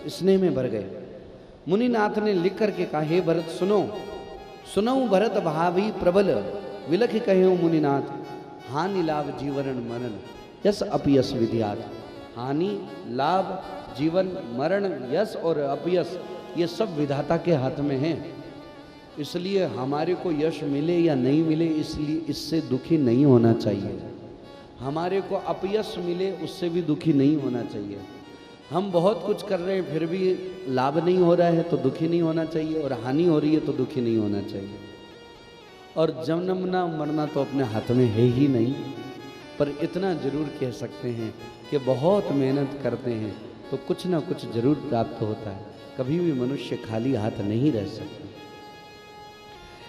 स्नेह में भर गए। मुनिनाथ ने लिख करके कहा, हे भरत सुनो, सुनऊ भरत भावी प्रबल, विलख कहे मुनिनाथ, हानि लाभ जीवन मरण यस अपयस विद्यात। हानि लाभ जीवन मरण यश और अपयस ये सब विधाता के हाथ में है। इसलिए हमारे को यश मिले या नहीं मिले इसलिए इससे दुखी नहीं होना चाहिए। हमारे को अपयश मिले उससे भी दुखी नहीं होना चाहिए। हम बहुत कुछ कर रहे हैं फिर भी लाभ नहीं हो रहा है तो दुखी नहीं होना चाहिए, और हानि हो रही है तो दुखी नहीं होना चाहिए। और जन्मना मरना तो अपने हाथ में है ही नहीं, पर इतना जरूर कह सकते हैं कि बहुत मेहनत करते हैं तो कुछ ना कुछ जरूर प्राप्त होता है। कभी भी मनुष्य खाली हाथ नहीं रह सकता।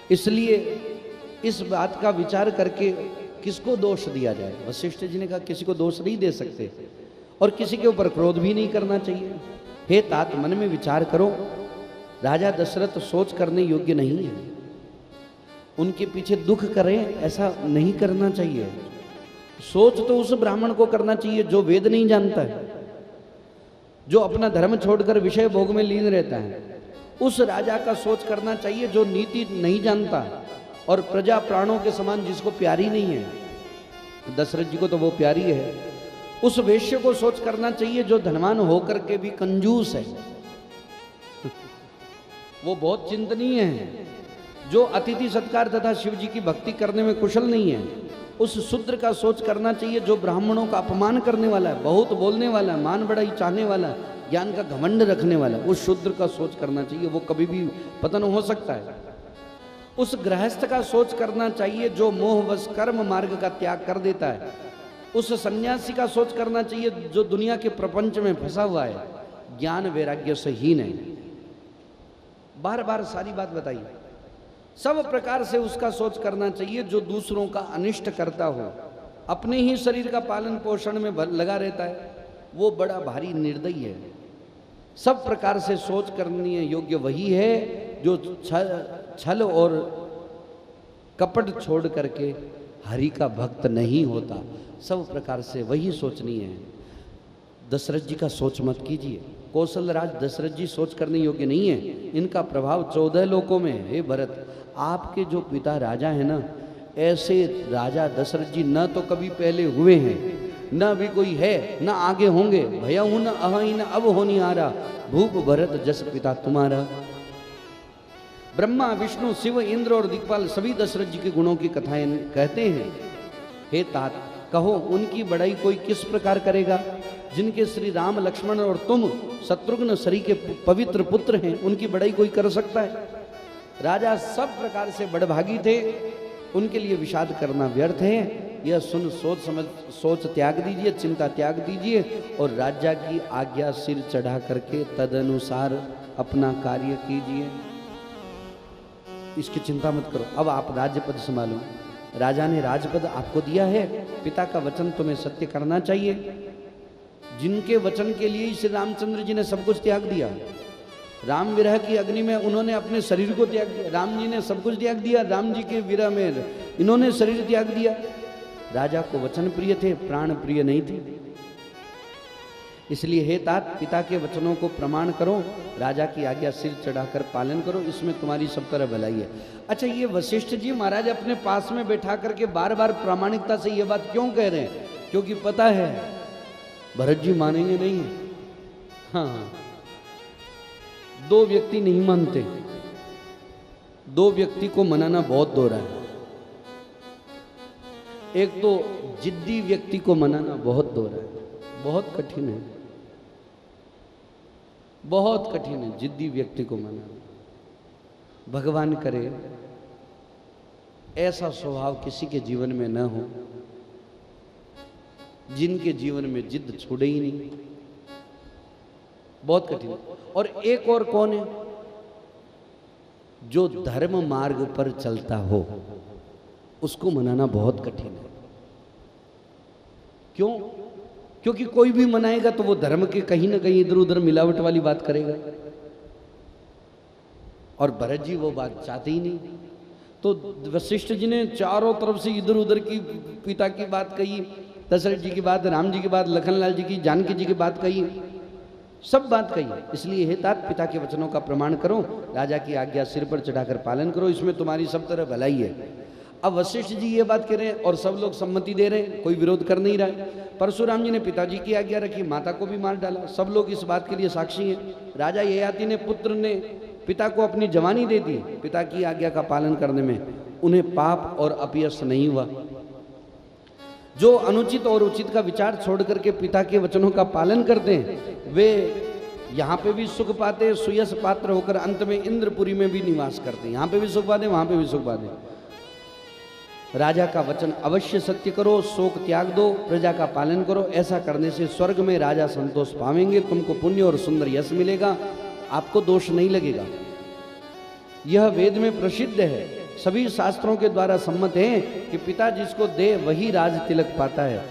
इसलिए इस बात का विचार करके किसको दोष दिया जाए। वशिष्ठ जी ने कहा किसी को दोष नहीं दे सकते और किसी के ऊपर क्रोध भी नहीं करना चाहिए। हे तात, मन में विचार करो, राजा दशरथ सोच करने योग्य नहीं है। उनके पीछे दुख करें ऐसा नहीं करना चाहिए। सोच तो उस ब्राह्मण को करना चाहिए जो वेद नहीं जानता है, जो अपना धर्म छोड़कर विषय भोग में लीन रहता है। उस राजा का सोच करना चाहिए जो नीति नहीं जानता और प्रजा प्राणों के समान जिसको प्यारी नहीं है। दशरथ जी को तो वो प्यारी है। उस वेश्य को सोच करना चाहिए जो धनवान होकर के भी कंजूस है, वो बहुत चिंतनीय है। जो अतिथि सत्कार तथा शिव जी की भक्ति करने में कुशल नहीं है, उस शूद्र का सोच करना चाहिए जो ब्राह्मणों का अपमान करने वाला है, बहुत बोलने वाला है, मान बढ़ाई चाहने वाला है, ज्ञान का घमंड रखने वाला, उस शूद्र का सोच करना चाहिए। वो कभी भी पतन हो सकता है। उस गृहस्थ का सोच करना चाहिए जो मोहवश कर्म मार्ग का त्याग कर देता है। उस सन्यासी का सोच करना चाहिए जो दुनिया के प्रपंच में फंसा हुआ है, ज्ञान वैराग्य से हीन है। बार बार सारी बात बताइए। सब प्रकार से उसका सोच करना चाहिए जो दूसरों का अनिष्ट करता हो, अपने ही शरीर का पालन पोषण में लगा रहता है, वो बड़ा भारी निर्दयी है। सब प्रकार से सोच करनी योग्य वही है जो छल और कपट छोड़ करके हरि का भक्त नहीं होता। सब प्रकार से वही सोचनी है। दशरथ जी का सोच मत कीजिए। कौशल राज दशरथ जी सोच करने योग्य नहीं है। इनका प्रभाव 14 लोकों में है। हे भरत, आपके जो पिता राजा है ना, ऐसे राजा दशरथ जी न तो कभी पहले हुए हैं, न भी कोई है, न आगे होंगे। भया हूं न अहि न अब होनी आ रहा, भूप भरत जस पिता तुम्हारा। ब्रह्मा विष्णु शिव इंद्र और दिक्पाल सभी दशरथ जी के गुणों की कथाएं कहते हैं। हे तात, कहो उनकी बड़ाई कोई किस प्रकार करेगा जिनके श्री राम लक्ष्मण और तुम शत्रुघ्न सरी के पवित्र पुत्र हैं। उनकी बड़ाई कोई कर सकता है? राजा सब प्रकार से बड़भागी थे, उनके लिए विषाद करना व्यर्थ है। यह सुन सोच त्याग दीजिए, चिंता त्याग दीजिए और राजा की आज्ञा सिर चढ़ा करके तदनुसार अपना कार्य कीजिए। इसकी चिंता मत करो। अब आप राज्यपद संभालो। राजा ने राजपद आपको दिया है, पिता का वचन तुम्हें सत्य करना चाहिए। जिनके वचन के लिए श्री रामचंद्र जी ने सब कुछ त्याग दिया। राम विरह की अग्नि में उन्होंने अपने शरीर को त्याग दिया। राम जी ने सब कुछ त्याग दिया। राम जी के विरह में इन्होंने शरीर त्याग दिया। राजा को वचन प्रिय थे, प्राण प्रिय नहीं थे। इसलिए हे तात, पिता के वचनों को प्रमाण करो, राजा की आज्ञा सिर चढ़ाकर पालन करो, इसमें तुम्हारी सब तरह भलाई है। अच्छा, ये वशिष्ठ जी महाराज अपने पास में बैठा करके बार बार प्रामाणिकता से ये बात क्यों कह रहे हैं? क्योंकि पता है भरत जी मानेंगे नहीं। हाँ, दो व्यक्ति नहीं मानते, दो व्यक्ति को मनाना बहुत दोहरा है। एक तो जिद्दी व्यक्ति को मनाना बहुत दोहरा है, बहुत कठिन है, बहुत कठिन है जिद्दी व्यक्ति को मनाना। भगवान करे ऐसा स्वभाव किसी के जीवन में न हो, जिनके जीवन में जिद छूटे ही नहीं। बहुत कठिन है। और एक और कौन है? जो धर्म मार्ग पर चलता हो, उसको मनाना बहुत कठिन है। क्यों? क्योंकि कोई भी मनाएगा तो वो धर्म के कहीं ना कहीं इधर उधर मिलावट वाली बात करेगा, और भरत जी वो बात चाहते ही नहीं। तो वशिष्ठ जी ने चारों तरफ से इधर उधर की पिता की बात कही, दशरथ जी की बात, राम जी की बात, लखनलाल जी की, जानकी जी की बात कही। सब बात कही। इसलिए हे तात, पिता के वचनों का प्रमाण करो, राजा की आज्ञा सिर पर चढ़ाकर पालन करो, इसमें तुम्हारी सब तरह भलाई है। अब वशिष्ठ जी ये बात कह रहे हैं और सब लोग सम्मति दे रहे हैं, कोई विरोध कर नहीं रहा है। परशुराम जी ने पिताजी की आज्ञा रखी, माता को भी मार डाला, सब लोग इस बात के लिए साक्षी हैं। राजा ययाति ने पुत्र ने पिता को अपनी जवानी दे दी, पिता की आज्ञा का पालन करने में उन्हें पाप और अपयश नहीं हुआ। जो अनुचित और उचित का विचार छोड़ करके पिता के वचनों का पालन करते हैं वे यहाँ पे भी सुख पाते, सुयश पात्र होकर अंत में इंद्रपुरी में भी निवास करते हैं। यहाँ पे भी सुख पाते, वहां पे भी सुख पाते। राजा का वचन अवश्य सत्य करो, शोक त्याग दो, प्रजा का पालन करो। ऐसा करने से स्वर्ग में राजा संतोष पावेंगे, तुमको पुण्य और सुंदर यश मिलेगा, आपको दोष नहीं लगेगा। यह वेद में प्रसिद्ध है, सभी शास्त्रों के द्वारा सम्मत है कि पिता जिसको दे वही राज तिलक पाता है।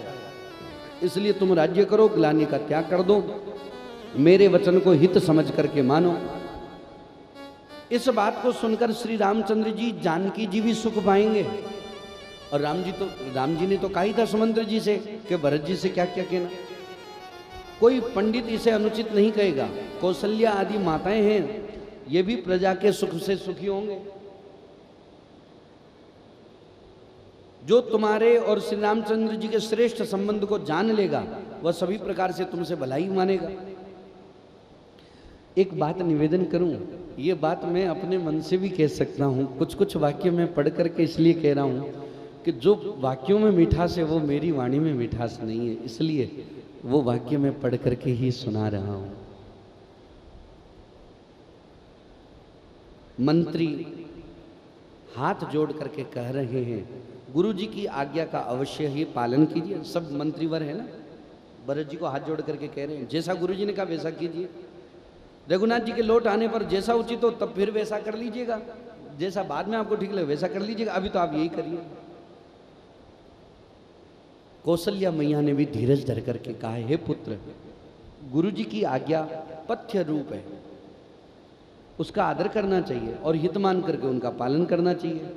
इसलिए तुम राज्य करो, ग्लानि का त्याग कर दो, मेरे वचन को हित समझ करके मानो। इस बात को सुनकर श्री रामचंद्र जी, जानकी जी भी सुख पाएंगे। और राम जी ने तो कहा ही था सुमंत्र जी से कि भरत जी से क्या क्या कहना। कोई पंडित इसे अनुचित नहीं कहेगा। कौशल्या आदि माताएं हैं, ये भी प्रजा के सुख से सुखी होंगे। जो तुम्हारे और श्री रामचंद्र जी के श्रेष्ठ संबंध को जान लेगा वह सभी प्रकार से तुमसे भलाई मानेगा। एक बात निवेदन करूं, ये बात मैं अपने मन से भी कह सकता हूं, कुछ कुछ वाक्य मैं पढ़ करके इसलिए कह रहा हूं कि जो वाक्यों में मिठास है वो मेरी वाणी में मिठास नहीं है, इसलिए वो वाक्य मैं पढ़ करके ही सुना रहा हूं। मंत्री हाथ जोड़ करके कह रहे हैं, गुरु जी की आज्ञा का अवश्य ही पालन कीजिए। सब मंत्रीवर है ना, भरत जी को हाथ जोड़ करके कह रहे हैं, जैसा गुरु जी ने कहा वैसा कीजिए। रघुनाथ जी के लौट आने पर जैसा उचित हो तब फिर वैसा कर लीजिएगा, जैसा बाद में आपको ठीक लगे वैसा कर लीजिएगा, अभी तो आप यही करिए। कौशल्या मैया ने भी धीरज धर करके कहा, हे पुत्र, गुरु जी की आज्ञा पथ्य रूप है, उसका आदर करना चाहिए और हित मान करके उनका पालन करना चाहिए।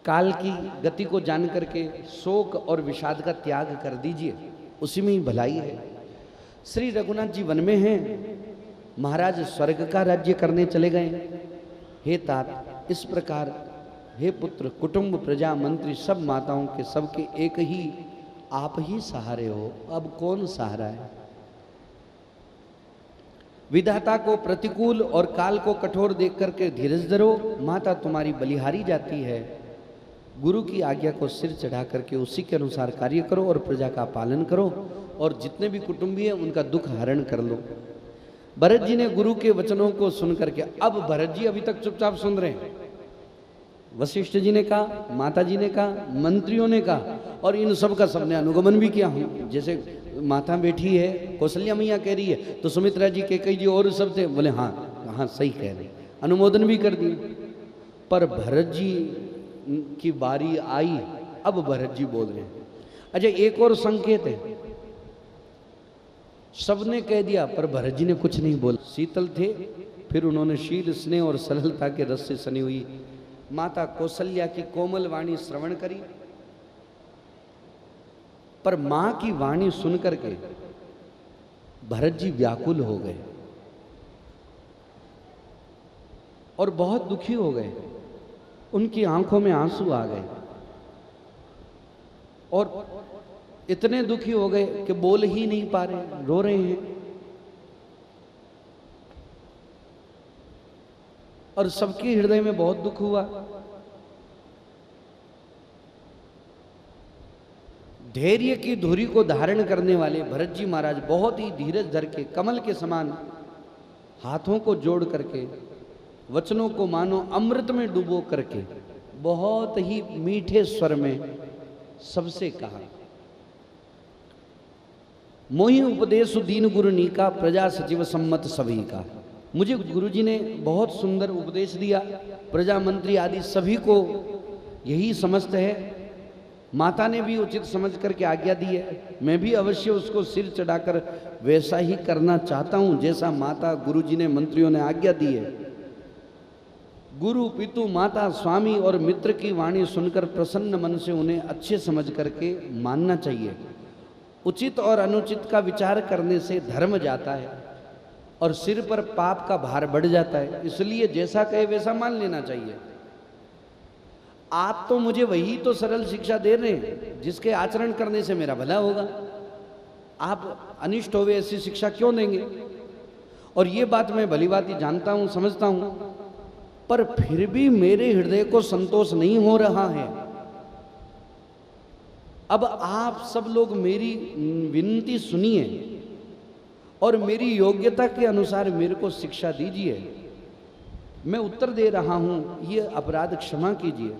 काल की गति को जान करके शोक और विषाद का त्याग कर दीजिए, उसी में ही भलाई है। श्री रघुनाथ जी वन में हैं, महाराज स्वर्ग का राज्य करने चले गए। हे तात, इस प्रकार हे पुत्र, कुटुंब, प्रजा, मंत्री, सब माताओं के सबके एक ही आप ही सहारे हो, अब कौन सहारा है। विधाता को प्रतिकूल और काल को कठोर देख करके धीरज धरो। माता तुम्हारी बलिहारी जाती है, गुरु की आज्ञा को सिर चढ़ा करके उसी के अनुसार कार्य करो और प्रजा का पालन करो और जितने भी कुटुंबी हैं उनका दुख हरण कर लो। भरत जी ने गुरु के वचनों को सुन करके, अब भरत जी अभी तक चुपचाप सुन रहे हैं, वशिष्ठ जी ने कहा, माता जी ने कहा, मंत्रियों ने कहा और इन सब का सबने अनुगमन भी किया। हूँ जैसे माता बैठी है, कौशल्या मैया कह रही है तो सुमित्रा जी, कैकेयी जी और सब थे, बोले हाँ हाँ सही कह रहे, अनुमोदन भी कर दिए। पर भरत जी की बारी आई, अब भरत जी बोल रहे हैं। अच्छा, एक और संकेत है, सबने कह दिया पर भरत जी ने कुछ नहीं बोला, शीतल थे। फिर उन्होंने शील, स्नेह और सरलता के रस से सनी हुई माता कौशल्या की कोमल वाणी श्रवण करी। पर मां की वाणी सुन करके भरत जी व्याकुल हो गए और बहुत दुखी हो गए। उनकी आंखों में आंसू आ गए और इतने दुखी हो गए कि बोल ही नहीं पा रहे, रो रहे हैं। और सबके हृदय में बहुत दुख हुआ। धैर्य की धुरी को धारण करने वाले भरत जी महाराज बहुत ही धीरज धर के कमल के समान हाथों को जोड़ करके वचनों को मानो अमृत में डुबो करके बहुत ही मीठे स्वर में सबसे कहा, मोहि उपदेश दीन गुरु नीका, प्रजा सचिव सम्मत सभी का। मुझे गुरुजी ने बहुत सुंदर उपदेश दिया, प्रजा मंत्री आदि सभी को यही समझते है। माता ने भी उचित समझ करके आज्ञा दी है, मैं भी अवश्य उसको सिर चढ़ाकर वैसा ही करना चाहता हूं जैसा माता, गुरुजी ने, मंत्रियों ने आज्ञा दी है। गुरु, पितु, माता, स्वामी और मित्र की वाणी सुनकर प्रसन्न मन से उन्हें अच्छे समझ करके मानना चाहिए उचित और अनुचित का विचार करने से धर्म जाता है और सिर पर पाप का भार बढ़ जाता है। इसलिए जैसा कहे वैसा मान लेना चाहिए। आप तो मुझे वही तो सरल शिक्षा दे रहे हैं जिसके आचरण करने से मेरा भला होगा। आप अनिष्ट होवे ऐसी शिक्षा क्यों देंगे? और ये बात मैं भली बात ही जानता हूं, समझता हूं, पर फिर भी मेरे हृदय को संतोष नहीं हो रहा है। अब आप सब लोग मेरी विनती सुनिए और मेरी योग्यता के अनुसार मेरे को शिक्षा दीजिए। मैं उत्तर दे रहा हूं, ये अपराध क्षमा कीजिए।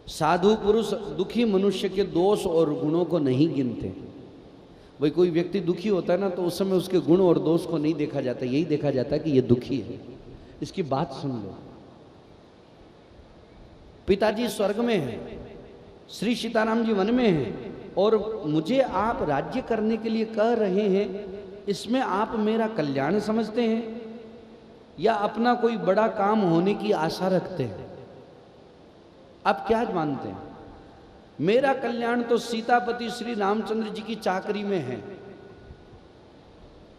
साधु पुरुष दुखी मनुष्य के दोष और गुणों को नहीं गिनते। भाई कोई व्यक्ति दुखी होता है ना, तो उस समय उसके गुण और दोष को नहीं देखा जाता, यही देखा जाता है कि ये दुखी है। इसकी बात सुन लो। पिताजी स्वर्ग में हैं, श्री सीताराम जी वन में हैं, और मुझे आप राज्य करने के लिए कह रहे हैं। इसमें आप मेरा कल्याण समझते हैं या अपना कोई बड़ा काम होने की आशा रखते हैं? आप क्या मानते हैं? मेरा कल्याण तो सीतापति श्री रामचंद्र जी की चाकरी में है,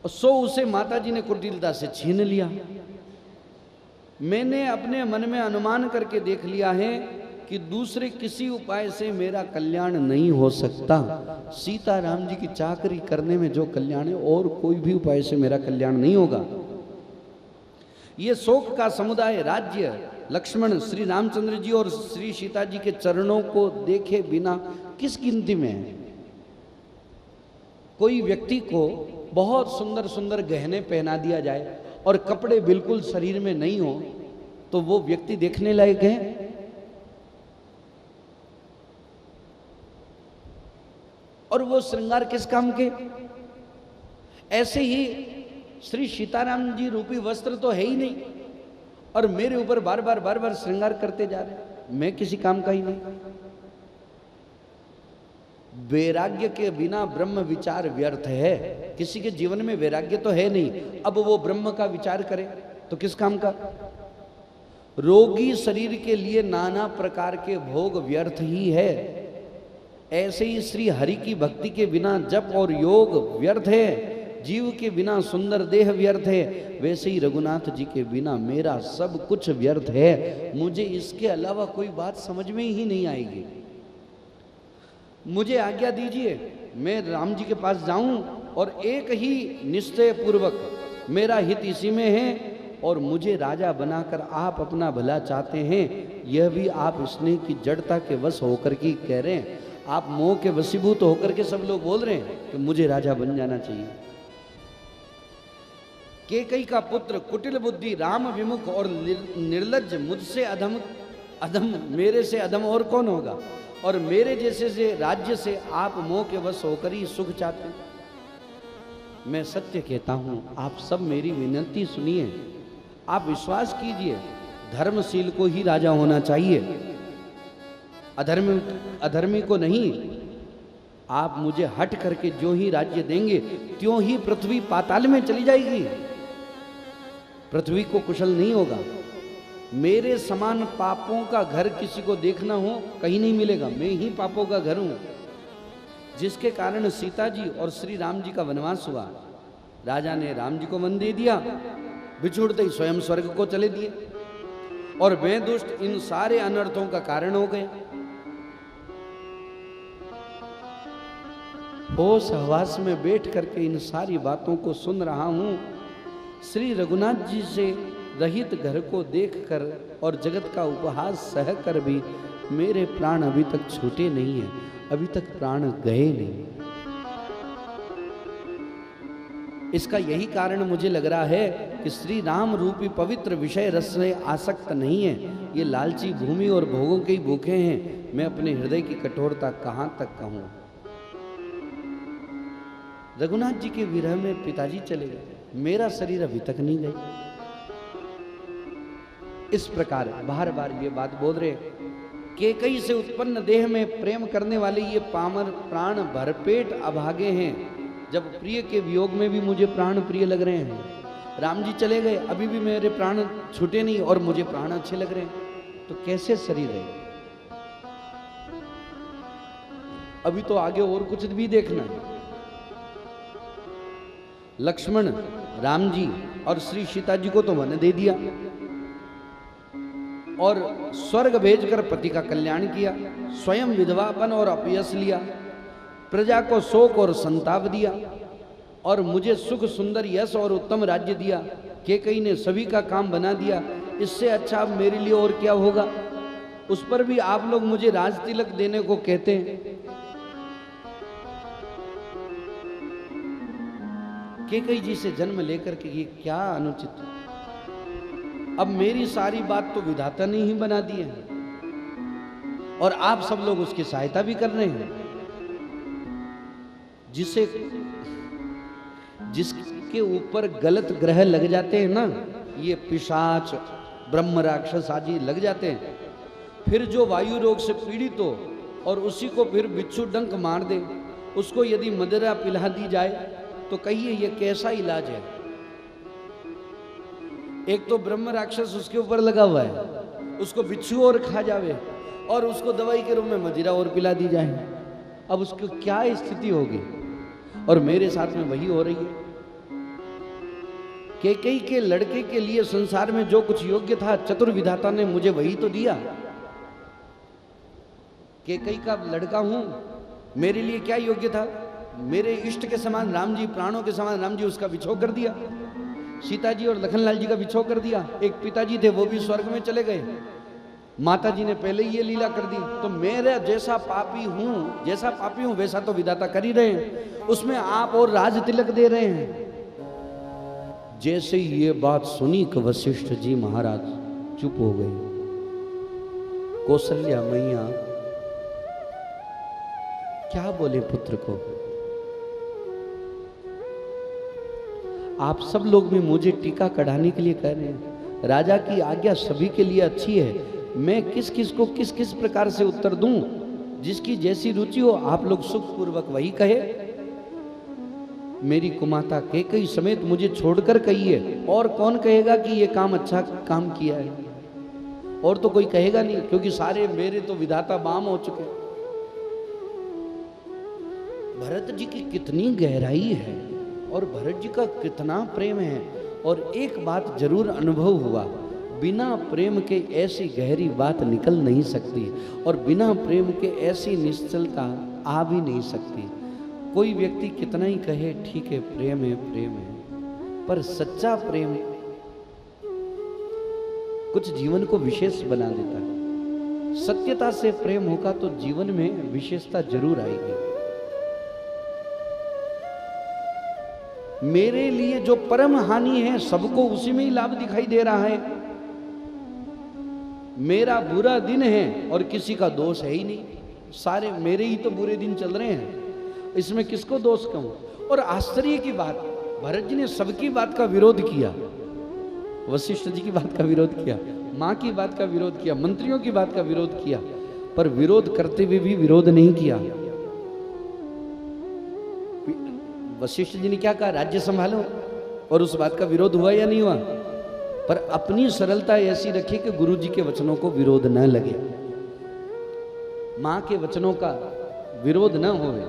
और सो उसे माताजी ने कुटिलता से छीन लिया। मैंने अपने मन में अनुमान करके देख लिया है कि दूसरे किसी उपाय से मेरा कल्याण नहीं हो सकता। सीताराम जी की चाकरी करने में जो कल्याण है, और कोई भी उपाय से मेरा कल्याण नहीं होगा। ये शोक का समुदाय राज्य लक्ष्मण श्री रामचंद्र जी और श्री सीता जी के चरणों को देखे बिना किस गिनती में है? कोई व्यक्ति को बहुत सुंदर सुंदर गहने पहना दिया जाए और कपड़े बिल्कुल शरीर में नहीं हो, तो वो व्यक्ति देखने लायक है? और वो श्रृंगार किस काम के? ऐसे ही श्री सीताराम जी रूपी वस्त्र तो है ही नहीं, और मेरे ऊपर बार बार श्रृंगार करते जा रहे। मैं किसी काम का ही नहीं। वैराग्य के बिना ब्रह्म विचार व्यर्थ है। किसी के जीवन में वैराग्य तो है नहीं, अब वो ब्रह्म का विचार करे तो किस काम का? रोगी शरीर के लिए नाना प्रकार के भोग व्यर्थ ही है। ऐसे ही श्री हरि की भक्ति के बिना जप और योग व्यर्थ है। जीव के बिना सुंदर देह व्यर्थ है। वैसे ही रघुनाथ जी के बिना मेरा सब कुछ व्यर्थ है। मुझे इसके अलावा कोई बात समझ में ही नहीं आएगी। मुझे आज्ञा दीजिए, मैं राम जी के पास जाऊं और एक ही निश्चय पूर्वक मेरा हित इसी में है, और मुझे राजा बनाकर आप अपना भला चाहते हैं, यह भी आप स्नेह की जड़ता के वश होकर के कह रहे हैं। आप मोह के वशीभूत होकर के सब लोग बोल रहे हैं कि मुझे राजा बन जाना चाहिए। केकई का पुत्र कुटिल बुद्धि राम विमुख और निर्लज्ज, मुझसे अधम मेरे से अधम और कौन होगा? और मेरे जैसे से राज्य से आप मोह के वश होकर ही सुख चाहते हैं। मैं सत्य कहता हूं, आप सब मेरी विनती सुनिए, आप विश्वास कीजिए, धर्मशील को ही राजा होना चाहिए, अधर्मी को नहीं। आप मुझे हट करके जो ही राज्य देंगे त्यों ही पृथ्वी पाताल में चली जाएगी। पृथ्वी को कुशल नहीं होगा। मेरे समान पापों का घर किसी को देखना हो कहीं नहीं मिलेगा। मैं ही पापों का घर हूं, जिसके कारण सीता जी और श्री राम जी का वनवास हुआ। राजा ने राम जी को वन दे दिया, बिछुड़ते ही स्वयं स्वर्ग को चले दिए, और वे दुष्ट इन सारे अनर्थों का कारण हो गए। होश हवास में बैठ करके इन सारी बातों को सुन रहा हूं। श्री रघुनाथ जी से रहित घर को देखकर और जगत का उपहास सह कर भी मेरे प्राण अभी तक छूटे नहीं हैं, अभी तक प्राण गए नहीं। इसका यही कारण मुझे लग रहा है कि श्री राम रूपी पवित्र विषय रस से आसक्त नहीं है। ये लालची भूमि और भोगों के ही भूखे हैं। मैं अपने हृदय की कठोरता कहां तक कहूं? रघुनाथ जी के विरह में पिताजी चले गए, मेरा शरीर अभी तक नहीं गया। इस प्रकार बार बार ये बात बोल रहे, केकई से उत्पन्न देह में प्रेम करने वाले ये पामर प्राण भरपेट अभागे हैं। जब प्रिय के वियोग में भी मुझे प्राण प्रिय लग रहे हैं, राम जी चले गए अभी भी मेरे प्राण छूटे नहीं और मुझे प्राण अच्छे लग रहे हैं, तो कैसे शरीर है? अभी तो आगे और कुछ भी देखना है। लक्ष्मण, राम जी और श्री सीता जी को तो वन दे दिया और स्वर्ग भेजकर पति का कल्याण किया, स्वयं विधवापन और अपयश लिया, प्रजा को शोक और संताप दिया और मुझे सुख सुंदर यश और उत्तम राज्य दिया। कैकेयी ने सभी का काम बना दिया। इससे अच्छा अब मेरे लिए और क्या होगा। उस पर भी आप लोग मुझे राज तिलक देने को कहते हैं। कैकेयी जी से जन्म लेकर के ये क्या अनुचित। अब मेरी सारी बात तो विधाता ने ही बना दी है और आप सब लोग उसकी सहायता भी कर रहे हैं। जिसके ऊपर गलत ग्रह लग जाते हैं ना, ये पिशाच ब्रह्म राक्षस आदि लग जाते हैं, फिर जो वायु रोग से पीड़ित हो और उसी को फिर बिच्छू डंक मार दे, उसको यदि मदिरा पिला दी जाए तो कहिए ये कैसा इलाज है। एक तो ब्रह्म राक्षस उसके ऊपर लगा हुआ है, उसको बिच्छू और खा जावे और उसको दवाई के रूप में मदिरा और पिला दी जाए, अब उसकी क्या स्थिति होगी। और मेरे साथ में वही हो रही है। कैकेयी के लड़के के लिए संसार में जो कुछ योग्य था चतुर्विधाता ने मुझे वही तो दिया। कैकेयी का लड़का हूं, मेरे लिए क्या योग्य था। मेरे इष्ट के समान राम जी, प्राणों के समान राम जी, उसका बिछोह कर दिया। सीता जी और लखनलाल जी का बिछोह कर दिया। एक पिताजी थे वो भी स्वर्ग में चले गए, माता जी ने पहले ही ये लीला कर दी। तो मेरे जैसा पापी हूं वैसा तो विधाता कर ही रहे हैं, उसमें आप और राज तिलक दे रहे हैं। जैसे ही ये बात सुनी कि वशिष्ठ जी महाराज चुप हो गए। कौशल्या मैया क्या बोले पुत्र को। आप सब लोग भी मुझे टीका कढ़ाने के लिए कह रहे हैं। राजा की आज्ञा सभी के लिए अच्छी है, मैं किस किस को किस किस प्रकार से उत्तर दूं। जिसकी जैसी रुचि हो आप लोग सुखपूर्वक वही कहे। मेरी कुमाता कैकेयी समेत मुझे छोड़कर कहिए, और कौन कहेगा कि ये काम अच्छा काम किया है। और तो कोई कहेगा नहीं, क्योंकि सारे मेरे तो विधाता बाम हो चुके। भरत जी की कितनी गहराई है और भरत जी का कितना प्रेम है। और एक बात जरूर अनुभव हुआ, बिना प्रेम के ऐसी गहरी बात निकल नहीं सकती और बिना प्रेम के ऐसी निश्चलता आ भी नहीं सकती। कोई व्यक्ति कितना ही कहे ठीक है प्रेम है, पर सच्चा प्रेम कुछ जीवन को विशेष बना देता है। सत्यता से प्रेम होगा तो जीवन में विशेषता जरूर आएगी। मेरे लिए जो परम हानि है सबको उसी में ही लाभ दिखाई दे रहा है। मेरा बुरा दिन है और किसी का दोष है ही नहीं, सारे मेरे ही तो बुरे दिन चल रहे हैं, इसमें किसको दोष कहूं। और आश्चर्य की बात, भरत जी ने सबकी बात का विरोध किया। वशिष्ठ जी की बात का विरोध किया, मां की बात का विरोध किया, मंत्रियों की बात का विरोध किया, पर विरोध करते हुए भी विरोध नहीं किया। वशिष्ठ जी ने क्या कहा, राज्य संभालो, और उस बात का विरोध हुआ या नहीं हुआ। पर अपनी सरलता ऐसी रखी कि गुरु जी के वचनों को विरोध न लगे, मां के वचनों का विरोध न होवे।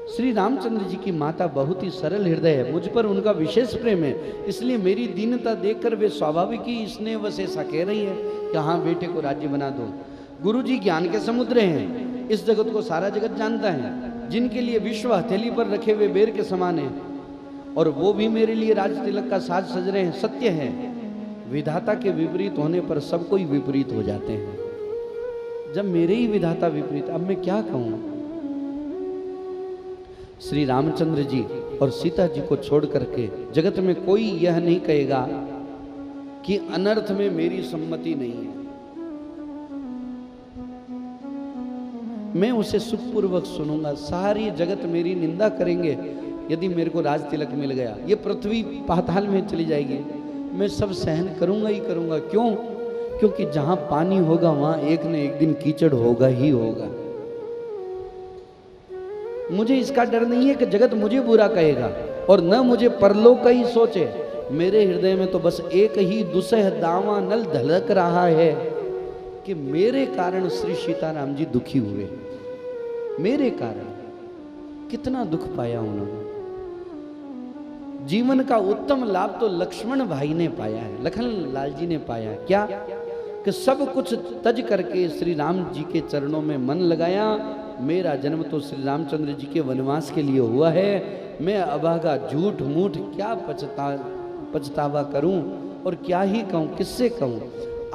श्री रामचंद्र जी की माता बहुत ही सरल हृदय है, मुझ पर उनका विशेष प्रेम है, इसलिए मेरी दीनता देखकर वे स्वाभाविक ही स्नेह वश ऐसा कह रही है कि हाँ बेटे को राज्य बना दो। गुरु जी ज्ञान के समुद्र हैं, इस जगत को सारा जगत जानता है, जिनके लिए विश्व हथेली पर रखे हुए बेर के समान है, और वो भी मेरे लिए राज तिलक का साज सज रहे हैं। सत्य है, विधाता के विपरीत होने पर सब कोई विपरीत हो जाते हैं। जब मेरे ही विधाता विपरीत, अब मैं क्या कहूं। श्री रामचंद्र जी और सीता जी को छोड़ करके जगत में कोई यह नहीं कहेगा कि अनर्थ में मेरी सम्मति नहीं है। मैं उसे सुखपूर्वक सुनूंगा। सारी जगत मेरी निंदा करेंगे यदि मेरे को राज तिलक मिल गया, ये पृथ्वी पाताल में चली जाएगी, मैं सब सहन करूंगा ही करूंगा। क्यों? क्योंकि जहां पानी होगा वहां एक न एक दिन कीचड़ होगा ही होगा। मुझे इसका डर नहीं है कि जगत मुझे बुरा कहेगा, और न मुझे परलोक का ही सोचे। मेरे हृदय में तो बस एक ही दुसह दावा नल धड़क रहा है कि मेरे कारण श्री सीताराम जी दुखी हुए, मेरे कारण। कितना दुख पाया उन्होंने। जीवन का उत्तम लाभ तो लक्ष्मण भाई ने पाया है, लखन लाल जी ने पाया है। क्या कि सब कुछ तज करके श्री राम जी के चरणों में मन लगाया। मेरा जन्म तो श्री रामचंद्र जी के वनवास के लिए हुआ है, मैं अभागा झूठ मूठ क्या पछतावा करूं और क्या ही कहूं, किससे कहूं।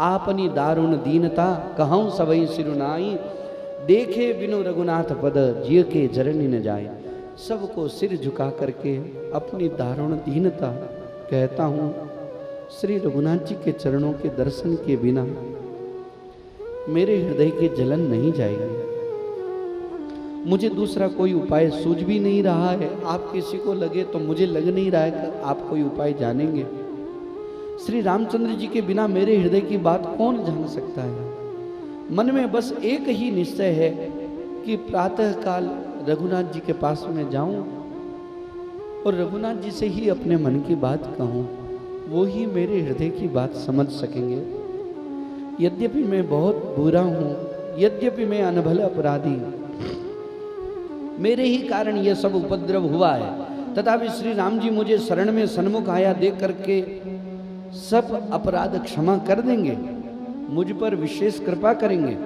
आपनी दारुण दीनता कहूं सबई सिरुनाई, देखे बिनु रघुनाथ पद जिय के जरनी न जाए। सबको सिर झुका करके अपनी दारुण दीनता कहता हूं, श्री रघुनाथ जी के चरणों के दर्शन के बिना मेरे हृदय की जलन नहीं जाएगी। मुझे दूसरा कोई उपाय सूझ भी नहीं रहा है। आप किसी को लगे तो मुझे लग नहीं रहा है कि आप कोई उपाय जानेंगे। श्री रामचंद्र जी के बिना मेरे हृदय की बात कौन जान सकता है। मन में बस एक ही निश्चय है कि प्रातः काल रघुनाथ जी के पास में जाऊं और रघुनाथ जी से ही अपने मन की बात कहूं, वो ही मेरे हृदय की बात समझ सकेंगे। यद्यपि मैं बहुत बुरा हूं, यद्यपि मैं अनभल अपराधी, मेरे ही कारण यह सब उपद्रव हुआ है, तथापि श्री राम जी मुझे शरण में सन्मुख आया देख करके सब अपराध क्षमा कर देंगे, मुझ पर विशेष कृपा करेंगे।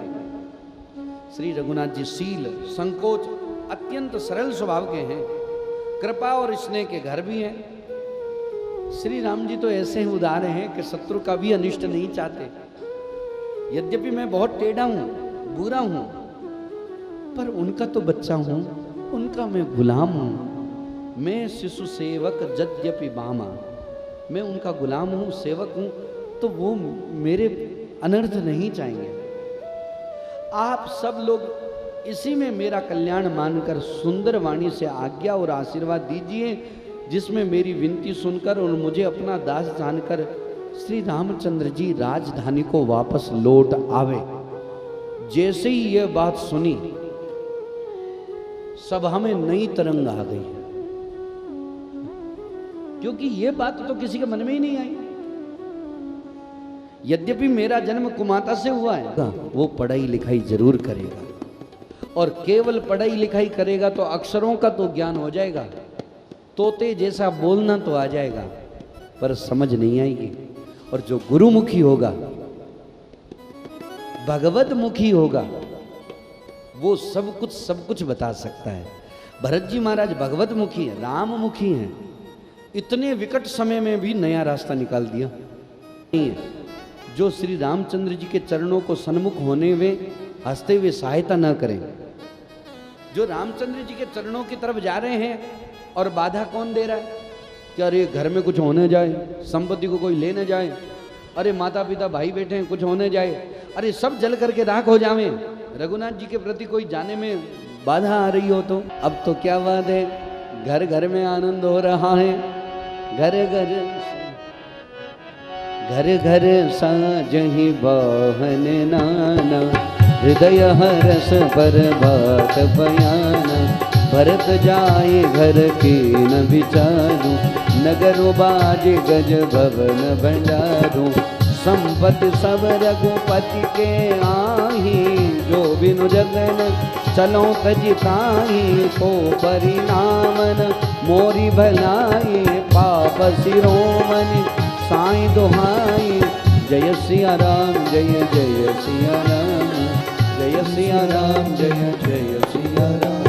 श्री रघुनाथ जी शील संकोच अत्यंत सरल स्वभाव के हैं, कृपा और स्नेह के घर भी हैं। श्री राम जी तो ऐसे ही उदार हैं कि शत्रु का भी अनिष्ट नहीं चाहते। यद्यपि मैं बहुत टेढ़ा हूं, बुरा हूं, पर उनका तो बच्चा हूं, उनका मैं गुलाम हूं। मैं शिशु सेवक यद्यपि बामा, मैं उनका गुलाम हूं, सेवक हूं, तो वो मेरे अनर्थ नहीं चाहेंगे। आप सब लोग इसी में मेरा कल्याण मानकर सुंदर वाणी से आज्ञा और आशीर्वाद दीजिए, जिसमें मेरी विनती सुनकर और मुझे अपना दास जानकर श्री रामचंद्र जी राजधानी को वापस लौट आवे। जैसे ही यह बात सुनी, सभा में नई तरंग आ गई, क्योंकि यह बात तो किसी के मन में ही नहीं आई। यद्यपि मेरा जन्म कुमाता से हुआ है, वो पढ़ाई लिखाई जरूर करेगा, और केवल पढ़ाई लिखाई करेगा तो अक्षरों का तो ज्ञान हो जाएगा, तोते जैसा बोलना तो आ जाएगा, पर समझ नहीं आएगी। और जो गुरुमुखी होगा, भगवत मुखी होगा, वो सब कुछ बता सकता है। भरत जी महाराज भगवत मुखी है, राम मुखी हैं, इतने विकट समय में भी नया रास्ता निकाल दिया। जो श्री रामचंद्र जी के चरणों को सन्मुख होने में हंसते हुए सहायता न करें, जो रामचंद्र जी के चरणों की तरफ जा रहे हैं और बाधा कौन दे रहा है कि अरे घर में कुछ होने जाए, संपत्ति को कोई ले न जाए, अरे माता पिता भाई बैठे हैं कुछ होने जाए, अरे सब जल करके राख हो जावे, रघुनाथ जी के प्रति कोई जाने में बाधा आ रही हो तो। अब तो क्या बात है, घर घर में आनंद हो रहा है, घर घर साजहि वाहन नाना, हृदय हरस पर बात बयाना। भरत जाए घर के न विचारू, नगर बाज गज भवन भंडारू। संपत्ति सब रघुपति के आही, जो बिनु जगन चलो तजिताही। तो परिणामन मोरी भलाई, पाप शिरोमणि साईं दुहाई। जय सिया राम जय जय सिया राम, जय सिया राम जय जय सिया राम।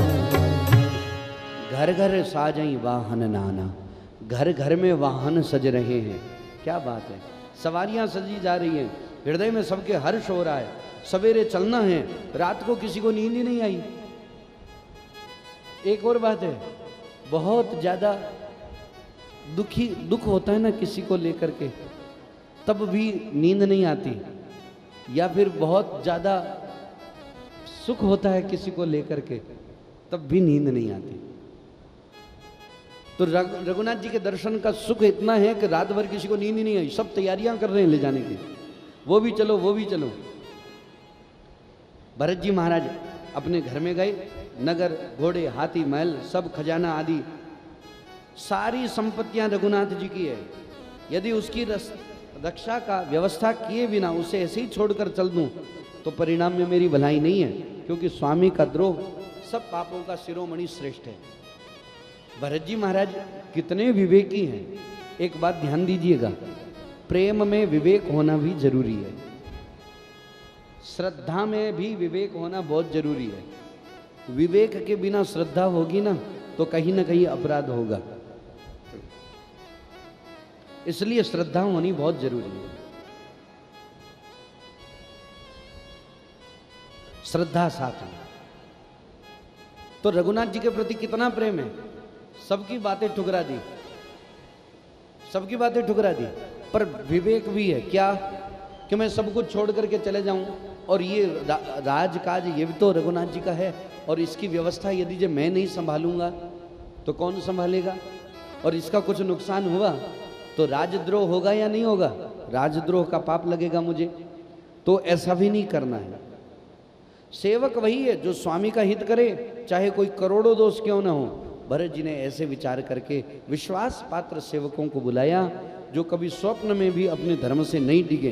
घर घर साजई वाहन नाना, घर घर में वाहन सज रहे हैं। क्या बात है, सवारियां सजी जा रही हैं, हृदय में सबके हर्ष हो रहा है। सवेरे चलना है, रात को किसी को नींद ही नहीं आई। एक और बात है, बहुत ज्यादा दुख होता है ना किसी को लेकर के, तब भी नींद नहीं आती, या फिर बहुत ज्यादा सुख होता है किसी को लेकर के, तब भी नींद नहीं आती। तो रघुनाथ जी के दर्शन का सुख इतना है कि रात भर किसी को नींद ही नहीं आई, सब तैयारियां कर रहे हैं ले जाने की, वो भी चलो वो भी चलो। भरत जी महाराज अपने घर में गए, नगर घोड़े हाथी महल सब खजाना आदि सारी संपत्तियां रघुनाथ जी की है। यदि उसकी रक्षा का व्यवस्था किए बिना उसे ऐसे ही छोड़कर चल दूं तो परिणाम में मेरी भलाई नहीं है, क्योंकि स्वामी का द्रोह सब पापों का शिरोमणि श्रेष्ठ है। भरत जी महाराज कितने विवेकी हैं। एक बात ध्यान दीजिएगा, प्रेम में विवेक होना भी जरूरी है, श्रद्धा में भी विवेक होना बहुत जरूरी है। विवेक के बिना श्रद्धा होगी ना तो कहीं ना कहीं अपराध होगा, इसलिए श्रद्धा होनी बहुत जरूरी है। श्रद्धा साथ में। तो रघुनाथ जी के प्रति कितना प्रेम है, सबकी बातें ठुकरा दी, सबकी बातें ठुकरा दी, पर विवेक भी है क्या कि मैं सब कुछ छोड़ करके चले जाऊं, और ये राजकाज ये भी तो रघुनाथ जी का है, और इसकी व्यवस्था यदि जो मैं नहीं संभालूंगा तो कौन संभालेगा, और इसका कुछ नुकसान हुआ तो राजद्रोह होगा या नहीं होगा, राजद्रोह का पाप लगेगा मुझे, तो ऐसा भी नहीं करना है। सेवक वही है जो स्वामी का हित करे, चाहे कोई करोड़ों दोष क्यों ना हो। भरत जी ने ऐसे विचार करके विश्वास पात्र सेवकों को बुलाया, जो कभी स्वप्न में भी अपने धर्म से नहीं डिगे।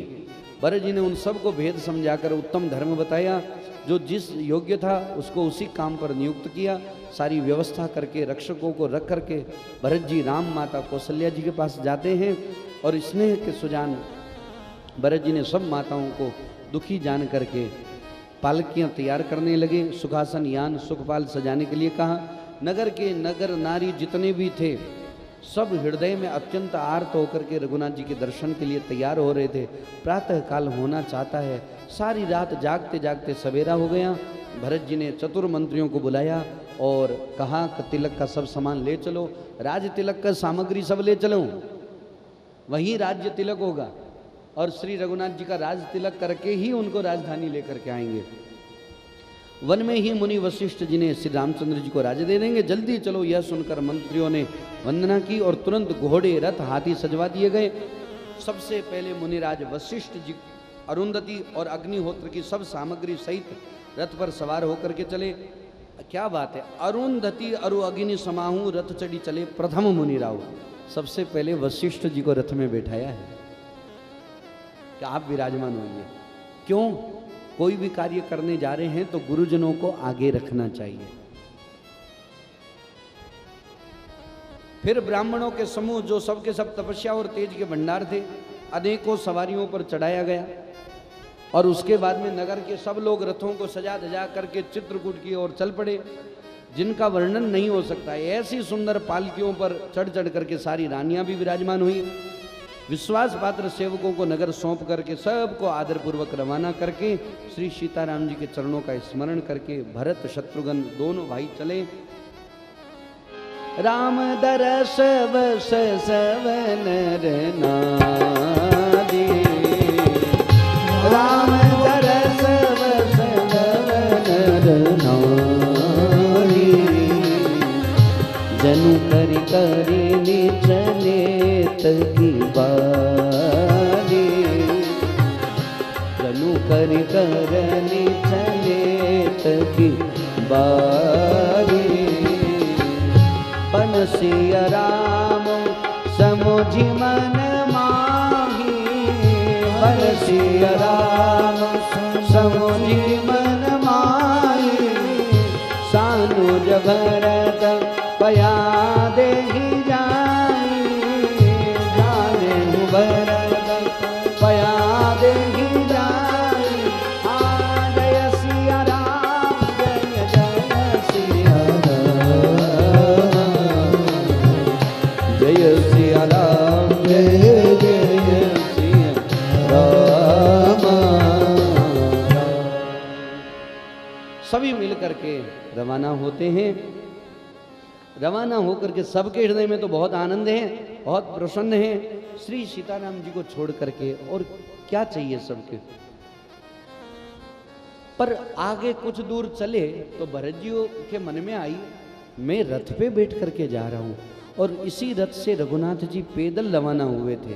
भरत जी ने उन सबको भेद समझाकर उत्तम धर्म बताया, जो जिस योग्य था उसको उसी काम पर नियुक्त किया। सारी व्यवस्था करके रक्षकों को रख करके भरत जी राम माता कौशल्या जी के पास जाते हैं, और स्नेह के सुजान भरत जी ने सब माताओं को दुखी जान करके पालकियां तैयार करने लगे, सुखासन यान सुखपाल सजाने के लिए कहा। नगर के नगर नारी जितने भी थे सब हृदय में अत्यंत आर्त होकर के रघुनाथ जी के दर्शन के लिए तैयार हो रहे थे। प्रातः काल होना चाहता है, सारी रात जागते जागते सवेरा हो गया। भरत जी ने चतुर मंत्रियों को बुलाया और कहा कि तिलक का सब सामान ले चलो, राज तिलक का सामग्री सब ले चलो, वहीं राज्य तिलक होगा, और श्री रघुनाथ जी का राज तिलक करके ही उनको राजधानी लेकर के आएंगे। वन में ही मुनि वशिष्ठ जी ने श्री रामचंद्र जी को राज्य दे देंगे, जल्दी चलो। यह सुनकर मंत्रियों ने वंदना की और तुरंत घोड़े रथ हाथी सजवा दिए गए। सबसे पहले मुनिराज वशिष्ठ जी अरुंधति और अग्निहोत्र की सब सामग्री सहित रथ पर सवार होकर के चले। क्या बात है, अरुंधति अरु अग्नि समाहू रथ चढ़ी चले प्रथम मुनिराव। सबसे पहले वशिष्ठ जी को रथ में बैठाया है कि आप विराजमान होइए। क्यों? कोई भी कार्य करने जा रहे हैं तो गुरुजनों को आगे रखना चाहिए। फिर ब्राह्मणों के समूह जो सबके सब तपस्या और तेज के भंडार थे, अनेकों सवारियों पर चढ़ाया गया, और उसके बाद में नगर के सब लोग रथों को सजा धजा करके चित्रकूट की ओर चल पड़े, जिनका वर्णन नहीं हो सकता। ऐसी सुंदर पालकियों पर चढ़ चढ़ करके सारी रानियां भी विराजमान हुई। विश्वास पात्र सेवकों को नगर सौंप करके सबको आदर पूर्वक रवाना करके श्री सीताराम जी के चरणों का स्मरण करके भरत शत्रुघ्न दोनों भाई चले। राम दरस बस सवन नादी, राम दरस बस सवन नादी, जनु करि करि निचले तकी बारी, जनु करि करनि चले तकी बारी। बनसिया राम समुझि मन माही, बनसिया राम समुझि मन माही, सानुज भरत पया देहि जाई, जाने भरत पया देहि जाई। जय सिया राम जय जय सिया राम, जय सिया राम जय जय सिया राम। सभी मिलकर के रवाना होते हैं। रवाना होकर के सबके हृदय में तो बहुत आनंद है, बहुत प्रसन्न है श्री सीताराम जी को छोड़ करके, और क्या चाहिए सबके। पर आगे कुछ दूर चले तो भरत जी के मन में आई, मैं रथ पे बैठ करके जा रहा हूं, और इसी रथ से रघुनाथ जी पैदल रवाना हुए थे,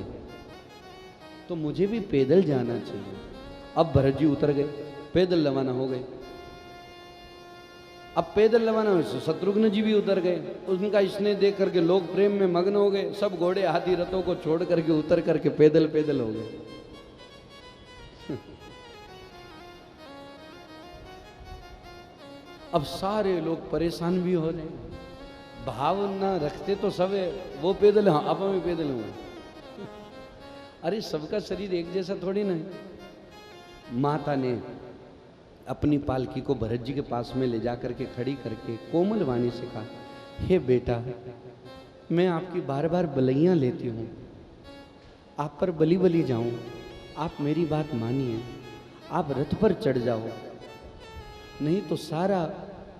तो मुझे भी पैदल जाना चाहिए। अब भरत जी उतर गए, पैदल रवाना हो गए। अब पैदल रवाना हुए, शत्रुघ्न जी भी उतर गए। उनका स्नेह देख करके लोग प्रेम में मग्न हो गए। सब घोड़े हाथी रथों को छोड़ करके उतर करके पैदल पैदल हो गए। अब सारे लोग परेशान भी हो रहे हैं, भाव ना रखते तो सब है, वो पैदल हाँ अब मैं पैदल हूँ। अरे सबका शरीर एक जैसा थोड़ी ना है। माता ने अपनी पालकी को भरत जी के पास में ले जा करके खड़ी करके कोमल वाणी से कहा, हे बेटा, मैं आपकी बार बार बलैयां लेती हूँ, आप पर बली बली जाऊं, आप मेरी बात मानिए, आप रथ पर चढ़ जाओ, नहीं तो सारा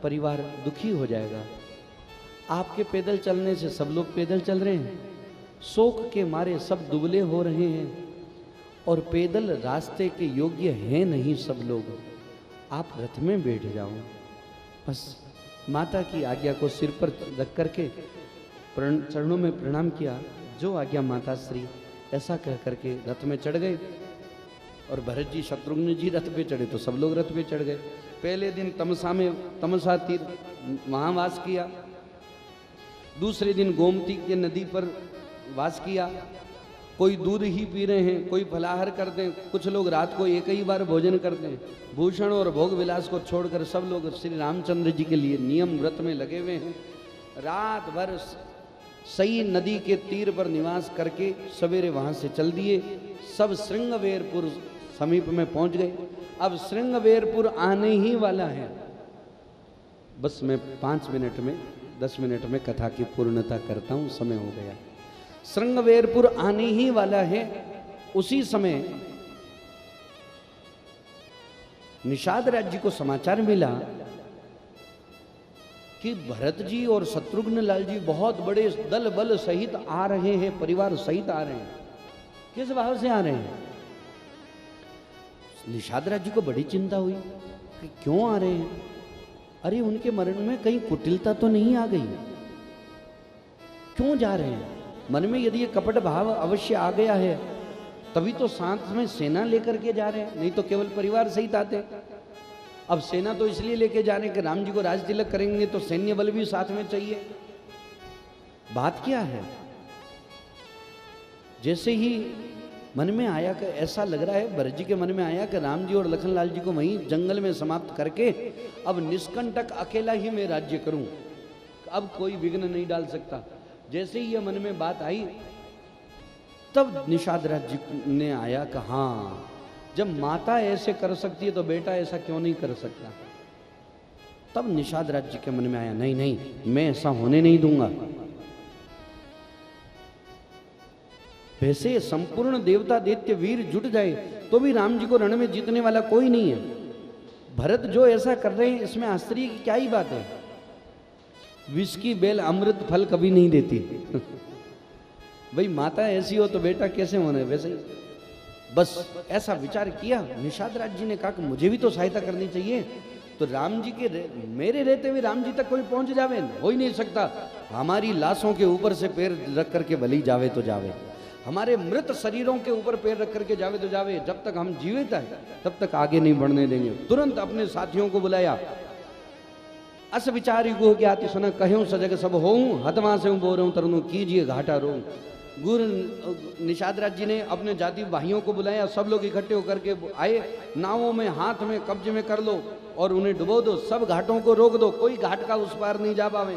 परिवार दुखी हो जाएगा। आपके पैदल चलने से सब लोग पैदल चल रहे हैं, शोक के मारे सब दुबले हो रहे हैं और पैदल रास्ते के योग्य हैं नहीं सब लोग, आप रथ में बैठ जाओ। बस माता की आज्ञा को सिर पर रख करके चरणों में प्रणाम किया, जो आज्ञा माता श्री, ऐसा कह करके रथ में चढ़ गए। और भरत जी शत्रुघ्न जी रथ पे चढ़े तो सब लोग रथ पे चढ़ गए। पहले दिन तमसा तीर वहाँ वास किया, दूसरे दिन गोमती के नदी पर वास किया। कोई दूध ही पी रहे हैं, कोई फलाहार करते हैं, कुछ लोग रात को एक ही बार भोजन करते हैं। भूषण और भोग विलास को छोड़कर सब लोग श्री रामचंद्र जी के लिए नियम व्रत में लगे हुए हैं। रात भर सई नदी के तीर पर निवास करके सवेरे वहाँ से चल दिए। सब श्रृंगवेरपुर समीप में पहुँच गए। अब श्रृंगवेरपुर आने ही वाला है। बस मैं 5 मिनट में 10 मिनट में कथा की पूर्णता करता हूँ, समय हो गया। श्रृंगवेरपुर आने ही वाला है। उसी समय निषाद राज्य को समाचार मिला कि भरत जी और शत्रुघ्न लाल जी बहुत बड़े दल बल सहित आ रहे हैं, परिवार सहित आ रहे हैं। किस भाव से आ रहे हैं? निषाद राज्य को बड़ी चिंता हुई कि क्यों आ रहे हैं। अरे उनके मरण में कहीं कुटिलता तो नहीं आ गई? क्यों जा रहे हैं? मन में यदि ये कपट भाव अवश्य आ गया है तभी तो साथ में सेना लेकर के जा रहे हैं, नहीं तो केवल परिवार सहित आते। अब सेना तो इसलिए लेके जा रहे हैं कि राम जी को राज तिलक करेंगे तो सैन्य बल भी साथ में चाहिए। बात क्या है? जैसे ही मन में आया कि ऐसा लग रहा है, भरत जी के मन में आया कि राम जी और लखनलाल जी को वहीं जंगल में समाप्त करके अब निष्कंटक अकेला ही मैं राज्य करूं, अब कोई विघ्न नहीं डाल सकता। जैसे ही यह मन में बात आई तब निषाद राज्य ने आया कि हाँ, जब माता ऐसे कर सकती है तो बेटा ऐसा क्यों नहीं कर सकता। तब निषाद राज्य के मन में आया, नहीं नहीं, मैं ऐसा होने नहीं दूंगा। वैसे संपूर्ण देवता दैत्य वीर जुट जाए तो भी राम जी को रण में जीतने वाला कोई नहीं है। भरत जो ऐसा कर रहे हैं इसमें आश्चर्य की क्या ही बात है। विष की बेल अमृत फल कभी नहीं देती। भाई माता ऐसी हो तो बेटा कैसे होना है? वैसे ही बस ऐसा विचार किया। निषाद राज जी ने कहा कि मुझे भी तो सहायता करनी चाहिए। तो राम जी के मेरे रहते हुए राम जी तक कोई पहुंच जावे, हो ही नहीं सकता। हमारी लाशों के ऊपर से पैर रख करके भली जावे तो जावे, हमारे मृत शरीरों के ऊपर पैर रख करके जावे तो जावे, जब तक हम जीवित हैं तब तक आगे नहीं बढ़ने देंगे। तुरंत अपने साथियों को बुलाया। अस विचारी गो ज्ञाति सुन कहूँ सजग सब होऊं, हतवा से बोल रहा हूँ तरनु कीजिए घाटा रो। गुरु निषाद राज जी ने अपने जाति भाइयों को बुलाया। सब लोग इकट्ठे होकर के आए। नावों में हाथ में कब्जे में कर लो और उन्हें डुबो दो, सब घाटों को रोक दो, कोई घाट का उस पार नहीं जा पावे।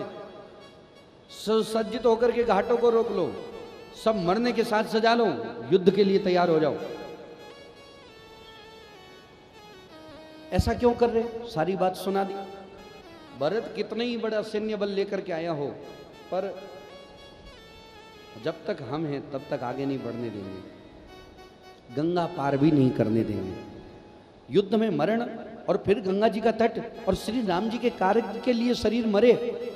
सज्जित होकर के घाटों को रोक लो, सब मरने के साथ सजा लो, युद्ध के लिए तैयार हो जाओ। ऐसा क्यों कर रहे? सारी बात सुना दी। भरत कितना ही बड़ा सैन्य बल लेकर के आया हो, पर जब तक हम हैं तब तक आगे नहीं बढ़ने देंगे, गंगा पार भी नहीं करने देंगे। युद्ध में मरण और फिर गंगा जी का तट और श्री राम जी के कार्य के लिए शरीर मरे,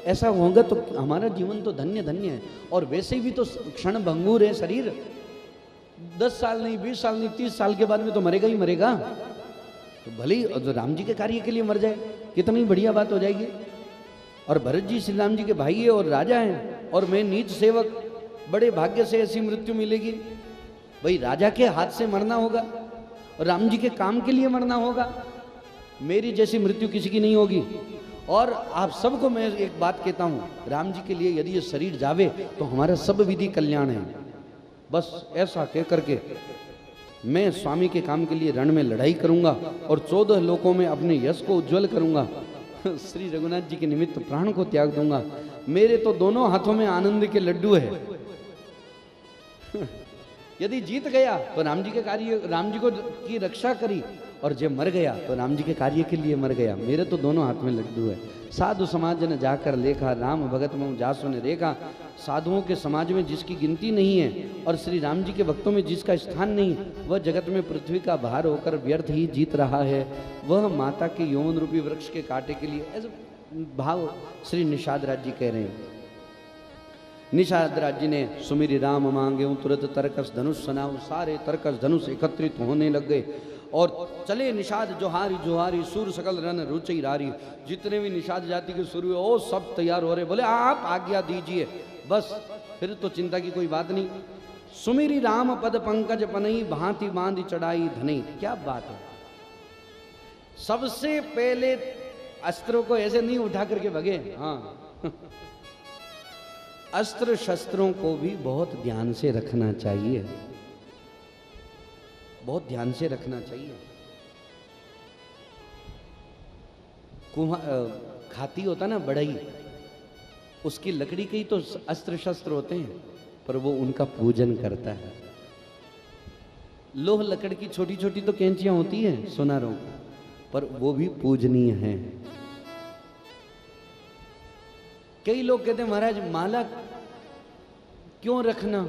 ऐसा होगा तो हमारा जीवन तो धन्य धन्य है। और वैसे भी तो क्षण भंगुर है शरीर, 10 साल नहीं, 20 साल नहीं, 30 साल के बाद में तो मरेगा ही मरेगा। तो भले ही तो राम जी के कार्य के लिए मर जाए, कितनी बढ़िया बात हो जाएगी। और भरत जी श्री राम जी के भाई है और राजा हैं, और मैं नीच सेवक, बड़े भाग्य से ऐसी मृत्यु मिलेगी। भाई राजा के हाथ से मरना होगा और राम जी के काम के लिए मरना होगा। मेरी जैसी मृत्यु किसी की नहीं होगी। और आप सबको मैं एक बात कहता हूँ, राम जी के लिए यदि ये शरीर जावे तो हमारा सब विधि कल्याण है। बस ऐसा कह करके मैं स्वामी के काम के लिए रण में लड़ाई करूंगा और 14 लोकों में अपने यश को उज्जवल करूंगा। श्री रघुनाथ जी के निमित्त प्राण को त्याग दूंगा। मेरे तो दोनों हाथों में आनंद के लड्डू है। यदि जीत गया तो राम जी के कार्य, राम जी को की रक्षा करी, और जब मर गया तो राम जी के कार्य के लिए मर गया। मेरे तो दोनों हाथ में लड्डू है। साधु समाज ने जाकर लेखा, राम भगत मऊ जासु ने देखा। साधुओं के समाज में जिसकी गिनती नहीं है और श्री राम जी के भक्तों में जिसका स्थान नहीं, वह जगत में पृथ्वी का भार होकर व्यर्थ ही जीत रहा है। वह माता के यौवन रूपी वृक्ष के कांटे के लिए, ऐसा भाव श्री निषाद राज जी कह रहे हैं। निषाद राज जी ने सुमिरी राम मांगे तुरंत तरकस धनुष सनाओ। सारे तरकस धनुष एकत्रित होने लग गए और चले निषाद जोहारी जोहारी, सूर सकल रन रुचि रारी। जितने भी निषाद जाति के सुर हुए वो सब तैयार हो रहे, बोले आप आज्ञा दीजिए। बस फिर तो चिंता की कोई बात नहीं। सुमिरी राम पद पंकज पनई, भांति बांध चढ़ाई धनई। क्या बात है। सबसे पहले अस्त्रों को ऐसे नहीं उठा करके भगे। हाँ, अस्त्र शस्त्रों को भी बहुत ध्यान से रखना चाहिए, बहुत ध्यान से रखना चाहिए। खाती होता ना बढ़ई, उसकी लकड़ी के ही तो अस्त्र शस्त्र होते हैं, पर वो उनका पूजन करता है। लोह लकड़ की छोटी छोटी तो कैंचियां होती हैं सोनारों की, पर वो भी पूजनीय हैं। कई लोग कहते हैं महाराज माला क्यों रखना,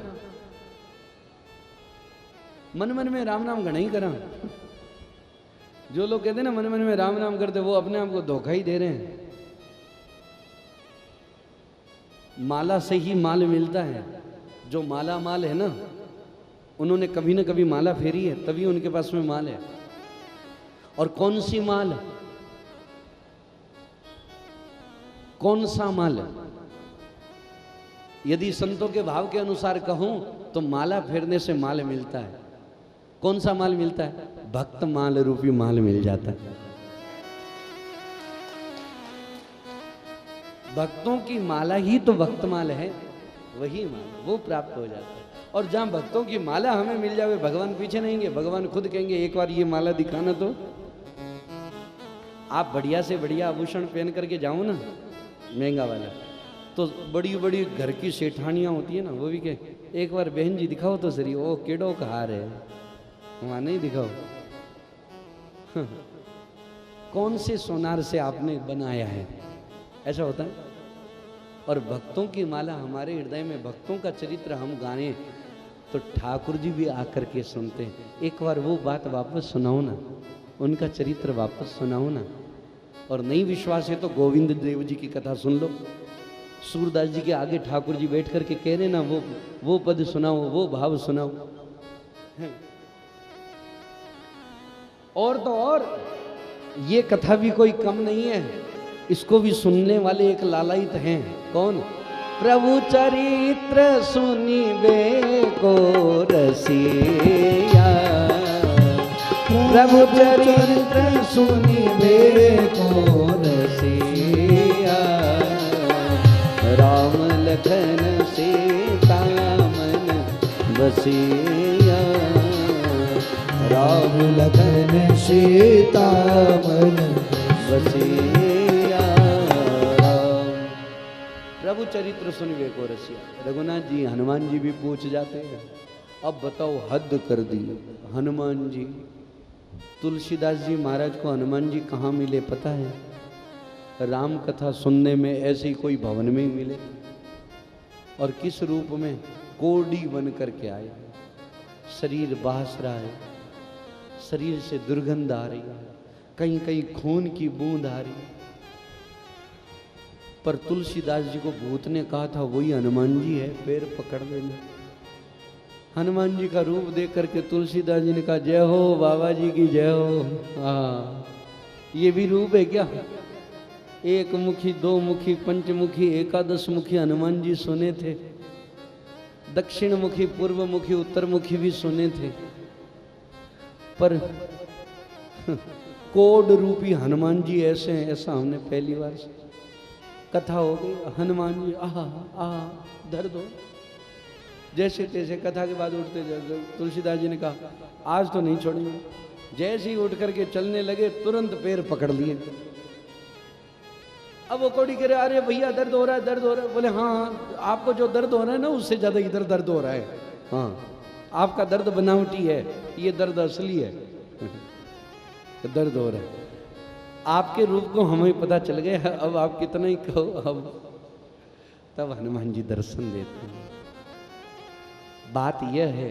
मन मन में राम नाम घना ही करा। जो लोग कहते हैं ना मन मन में राम नाम करते, वो अपने आप को धोखा ही दे रहे हैं। माला से ही माल मिलता है। जो माला माल है ना, उन्होंने कभी ना कभी माला फेरी है, तभी उनके पास में माल है। और कौन सी माल, कौन सा माल? यदि संतों के भाव के अनुसार कहूं तो माला फेरने से माल मिलता है। कौन सा माल मिलता है? भक्त माल रूपी माल मिल जाता है। भक्तों की माला ही तो भक्त माल है, वही माल वो प्राप्त हो जाता है। और जहां भक्तों की माला हमें मिल जावे, भगवान पीछे नहीं गए, भगवान खुद कहेंगे एक बार ये माला दिखाना। तो आप बढ़िया से बढ़िया आभूषण पहन करके जाओ ना, महंगा वाला, तो बड़ी बड़ी घर की सेठानियां होती है ना, वो भी कहे एक बार बहन जी दिखाओ तो सही, ओ केड़ो का हार है, वहां नहीं दिखाओ। कौन से सोनार से आपने बनाया है, ऐसा होता है। और भक्तों की माला हमारे हृदय में, भक्तों का चरित्र हम गाने तो ठाकुर जी भी आकर के सुनते हैं। एक बार वो बात वापस सुनाओ ना, उनका चरित्र वापस सुनाओ ना। और नहीं विश्वास है तो गोविंद देव जी की कथा सुन लो। सूरदास जी के आगे ठाकुर जी बैठ करके कह रहे ना, वो पद सुनाओ, वो भाव सुनाओ। और तो और ये कथा भी कोई कम नहीं है, इसको भी सुनने वाले एक लालायित हैं। कौन? प्रभु चरित्र सुनिबे को रसिया, प्रभु चरित्र सुनिबे को रसिया, राम लखन सीता मन बसिया, राम लखन सीता मन बसिया। प्रभु चरित्र सुनिबे को रसिया। रघुनाथ जी, हनुमान जी भी पूछ जाते हैं, अब बताओ हद कर दी हनुमान जी। तुलसीदास जी महाराज को हनुमान जी कहाँ मिले पता है? राम कथा सुनने में ऐसे ही कोई भवन में ही मिले। और किस रूप में? कोडी बन करके आए, शरीर बास रहा है, शरीर से दुर्गंध आ रही है, कहीं कहीं खून की बूंद आ रही है। पर तुलसीदास जी को भूत ने कहा था वही हनुमान जी है, पैर पकड़ लेना। हनुमान जी का रूप देख करके तुलसीदास जी ने कहा जय हो बाबा जी की जय हो। हाँ, ये भी रूप है क्या? एक मुखी, दो मुखी, पंचमुखी, एकादश मुखी हनुमान जी सुने थे। दक्षिण मुखी, पूर्व मुखी, उत्तर मुखी भी सुने थे। पर कोड रूपी हनुमान जी ऐसे हैं, ऐसा हमने पहली बार से कथा हो गई। हनुमान जी धर दो, जैसे तैसे कथा के बाद उठते जाते। तुलसीदास जी ने कहा आज तो नहीं छोड़ेंगे। जैसे ही उठ करके चलने लगे, तुरंत पैर पकड़ लिए। अब वो कौड़ी कह रहे अरे भैया दर्द हो रहा है, दर्द हो रहा है। बोले हाँ आपको जो दर्द हो रहा है ना उससे ज्यादा इधर दर्द हो रहा है। हाँ आपका दर्द बनावटी है, ये दर्द असली है। दर्द हो रहा है। आपके रूप को हमें पता चल गया, अब आप कितना ही कहो। अब तब हनुमान जी दर्शन देते हैं। बात यह है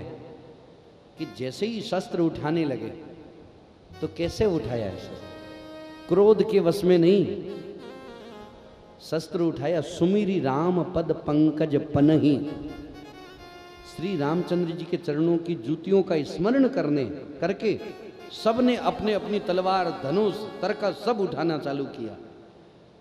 कि जैसे ही शस्त्र उठाने लगे तो कैसे उठाया है शस्त्र? क्रोध के वश में नहीं, शस्त्र उठाया सुमिरी राम पद पंकज पनहि। श्री रामचंद्र जी के चरणों की जूतियों का स्मरण करके सबने अपने अपनी तलवार, धनुष, तरका सब उठाना चालू किया।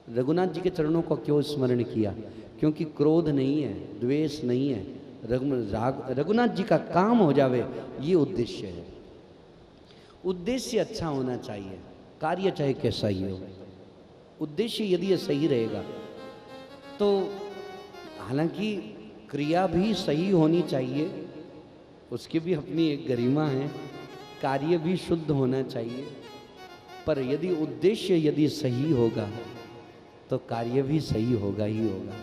रघुनाथ जी के चरणों को क्यों स्मरण किया? क्योंकि क्रोध नहीं है, द्वेष नहीं है, रघुनाथ जी का काम हो जावे, ये उद्देश्य है। उद्देश्य अच्छा होना चाहिए, कार्य चाहे कैसा ही हो, उद्देश्य यदि ये सही रहेगा तो, हालांकि क्रिया भी सही होनी चाहिए, उसकी भी अपनी एक गरिमा है, कार्य भी शुद्ध होना चाहिए, पर यदि उद्देश्य यदि सही होगा तो कार्य भी सही होगा ही होगा।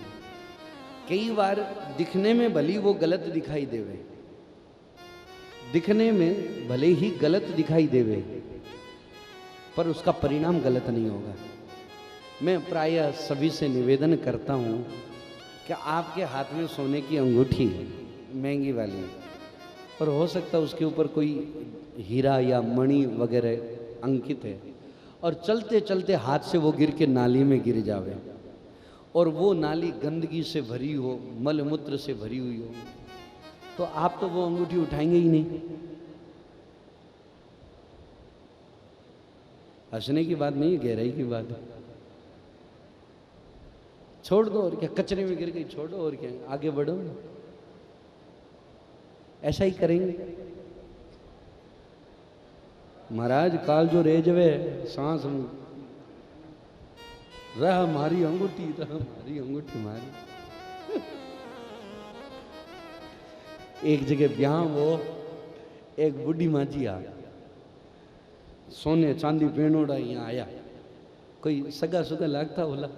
कई बार दिखने में भले वो गलत दिखाई देवे, दिखने में भले ही गलत दिखाई देवे, पर उसका परिणाम गलत नहीं होगा। मैं प्रायः सभी से निवेदन करता हूँ कि आपके हाथ में सोने की अंगूठी है, महंगी वाली, और हो सकता है उसके ऊपर कोई हीरा या मणि वगैरह अंकित है, और चलते चलते हाथ से वो गिर के नाली में गिर जावे, और वो नाली गंदगी से भरी हो, मल मूत्र से भरी हुई हो, तो आप तो वो अंगूठी उठाएंगे ही नहीं। हंसने की बात नहीं, गहराई की बात है। छोड़ दो, और क्या, कचरे में गिर गई, छोड़ो, और क्या, आगे बढ़ो। ऐसा ही करेंगे। महाराज काल जो रह जवे सांस रह हमारी अंगूठी, रह हमारी अंगूठी मारी। एक जगह ब्याह वो एक बुढ़ी माँ जी आ, सोने चांदी पहनोड़ा यहाँ आया, कोई सगा सुगा लागता बोला।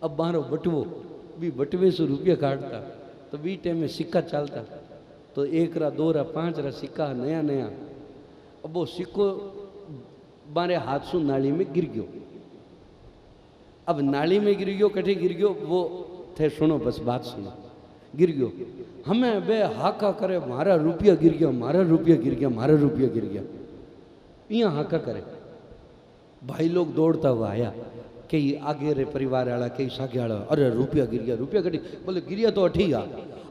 अब बारो बटवो भी, बटवे से रुपया काटता, तो बी टाइम में सिक्का चालता, तो 1 रा 2 रा 5 रा सिक्का नया नया। अब वो सिक्को बारे हाथ से नाली में गिर गयो। अब नाली में गिर गयो, कटे गिर गयो, वो थे, सुनो बस बात सुनो, गिर गयो। हमें बे हाका करे, मारा रुपया गिर गया, मारा रुपया गिर गया, मारा रुपया गिर गया, यहाँ हाका करे। भाई लोग दौड़ता हुआ आया, कई आगे रे परिवार वाला, कई सागे वाला, अरे रुपया गिर गया, रुपया कटी, बोले गिरिया तो अठी आ।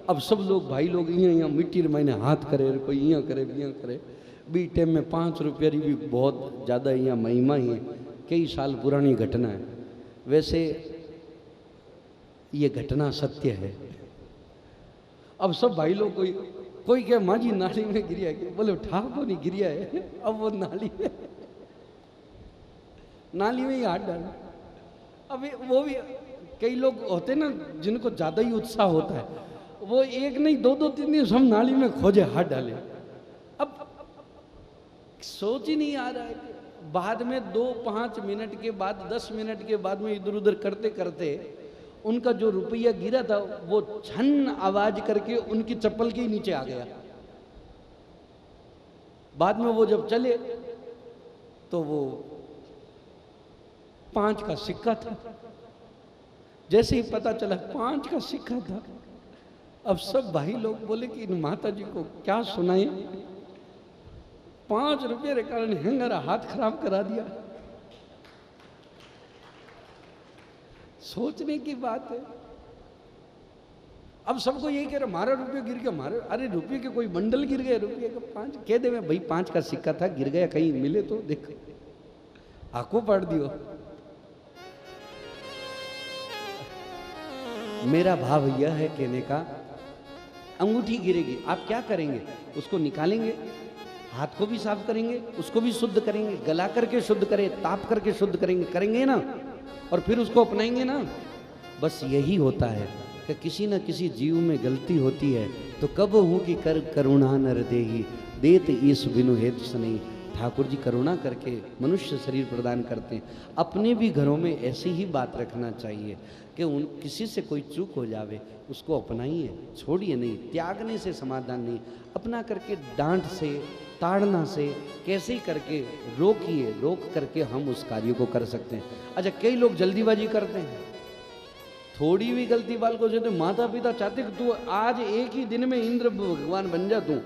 अब सब लोग भाई लोग यहाँ मिट्टी मैंने हाथ करे, कोई यहाँ करे, यहाँ करे। बी टाइम में 5 रुपया भी बहुत ज़्यादा यहाँ महिमा ही है, कई साल पुरानी घटना है। वैसे ये घटना सत्य है। अब सब भाई लोग, कोई क्या माँ जी नाली में गिरिया, बोले ठाक को नहीं गिरिया है। अब वो नाली में ही हाथ डाला। अब वो भी कई लोग होते ना जिनको ज़्यादा ही उत्साह होता है, वो 1 नहीं 2 3 दिन सब नाली में खोजे, हाथ डाले। अब सोच ही नहीं आ रहा है। बाद में 2-5 मिनट के बाद, 10 मिनट के बाद में इधर उधर करते करते उनका जो रुपया गिरा था वो छन आवाज करके उनकी चप्पल के नीचे आ गया। बाद में वो जब चले तो वो 5 का सिक्का था। जैसे ही पता चला 5 का सिक्का था, अब सब भाई लोग बोले कि इन माता जी को क्या सुनाए, 5 रुपये के कारण हंगारा हाथ खराब करा दिया। सोचने की बात है। अब सबको यही कह रहे हमारा रुपया गिर गया, हमारे, अरे रुपये के कोई बंडल गिर गए, रुपये का 5 कह दे भाई 5 का सिक्का था, गिर गया, कहीं मिले तो देख, आंखों पड़ दियो। मेरा भाव यह है कहने का, अंगूठी गिरेगी, आप क्या करेंगे? उसको निकालेंगे, हाथ को भी साफ करेंगे, उसको भी शुद्ध करेंगे, गला करके शुद्ध करें, ताप करके शुद्ध करेंगे ना, और फिर उसको अपनाएंगे ना। बस यही होता है कि किसी न किसी जीव में गलती होती है तो कब हूँ कि कर करुणा नर देही, देत ईस बिनु हेतु नहीं, ठाकुर जी करुणा करके मनुष्य शरीर प्रदान करते हैं। अपने भी घरों में ऐसी ही बात रखना चाहिए कि किसी से कोई चूक हो जावे उसको अपनाइए, छोड़िए नहीं। त्यागने से समाधान नहीं, अपना करके डांट से, ताड़ना से, कैसे ही करके रोकिए, रोक करके हम उस कार्य को कर सकते हैं। अच्छा, कई लोग जल्दीबाजी करते हैं, थोड़ी भी गलती बाल को जो माता पिता चाहते कि तू आज एक ही दिन में इंद्र भगवान बन जा, तू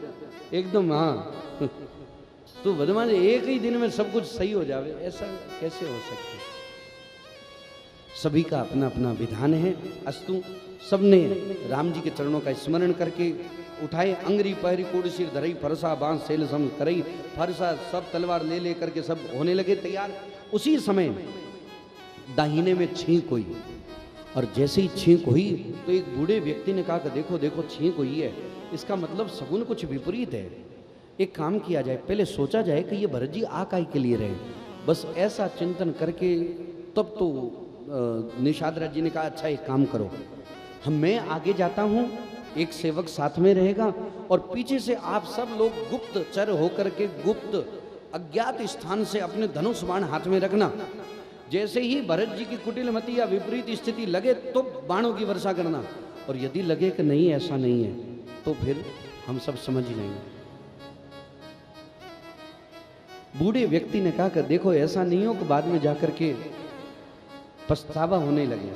एकदम, हाँ तू बदमाश, एक ही दिन में सब कुछ सही हो जावे, ऐसा कैसे हो सकता है? सभी का अपना अपना विधान है। अस्तु, सबने राम जी के चरणों का स्मरण करके उठाए, अंगरी पहरी कोड सिर धरई, फरसा बांस सेल सम करई, फरसा सब तलवार ले ले करके सब होने लगे तैयार। उसी समय दाहिने में छींक हुई, और जैसे ही छींक हुई तो एक बूढ़े व्यक्ति ने कहा कि देखो देखो छींक हुई है, इसका मतलब सगुन कुछ विपरीत है। एक काम किया जाए, पहले सोचा जाए कि ये भरत जी आ काय के लिए रहे। बस ऐसा चिंतन करके तब तो निषाद राज जी ने कहा अच्छा एक काम करो, मैं आगे जाता हूँ, एक सेवक साथ में रहेगा, और पीछे से आप सब लोग गुप्तचर होकर के गुप्त अज्ञात स्थान से अपने धनुष बाण हाथ में रखना। जैसे ही भरत जी की कुटिलमति या विपरीत स्थिति लगे तो बाणों की वर्षा करना, और यदि लगे कि नहीं ऐसा नहीं है तो फिर हम सब समझ ही लेंगे। बूढ़े व्यक्ति ने कहा कि देखो ऐसा नहीं हो कि बाद में जाकर के पछतावा होने लगे।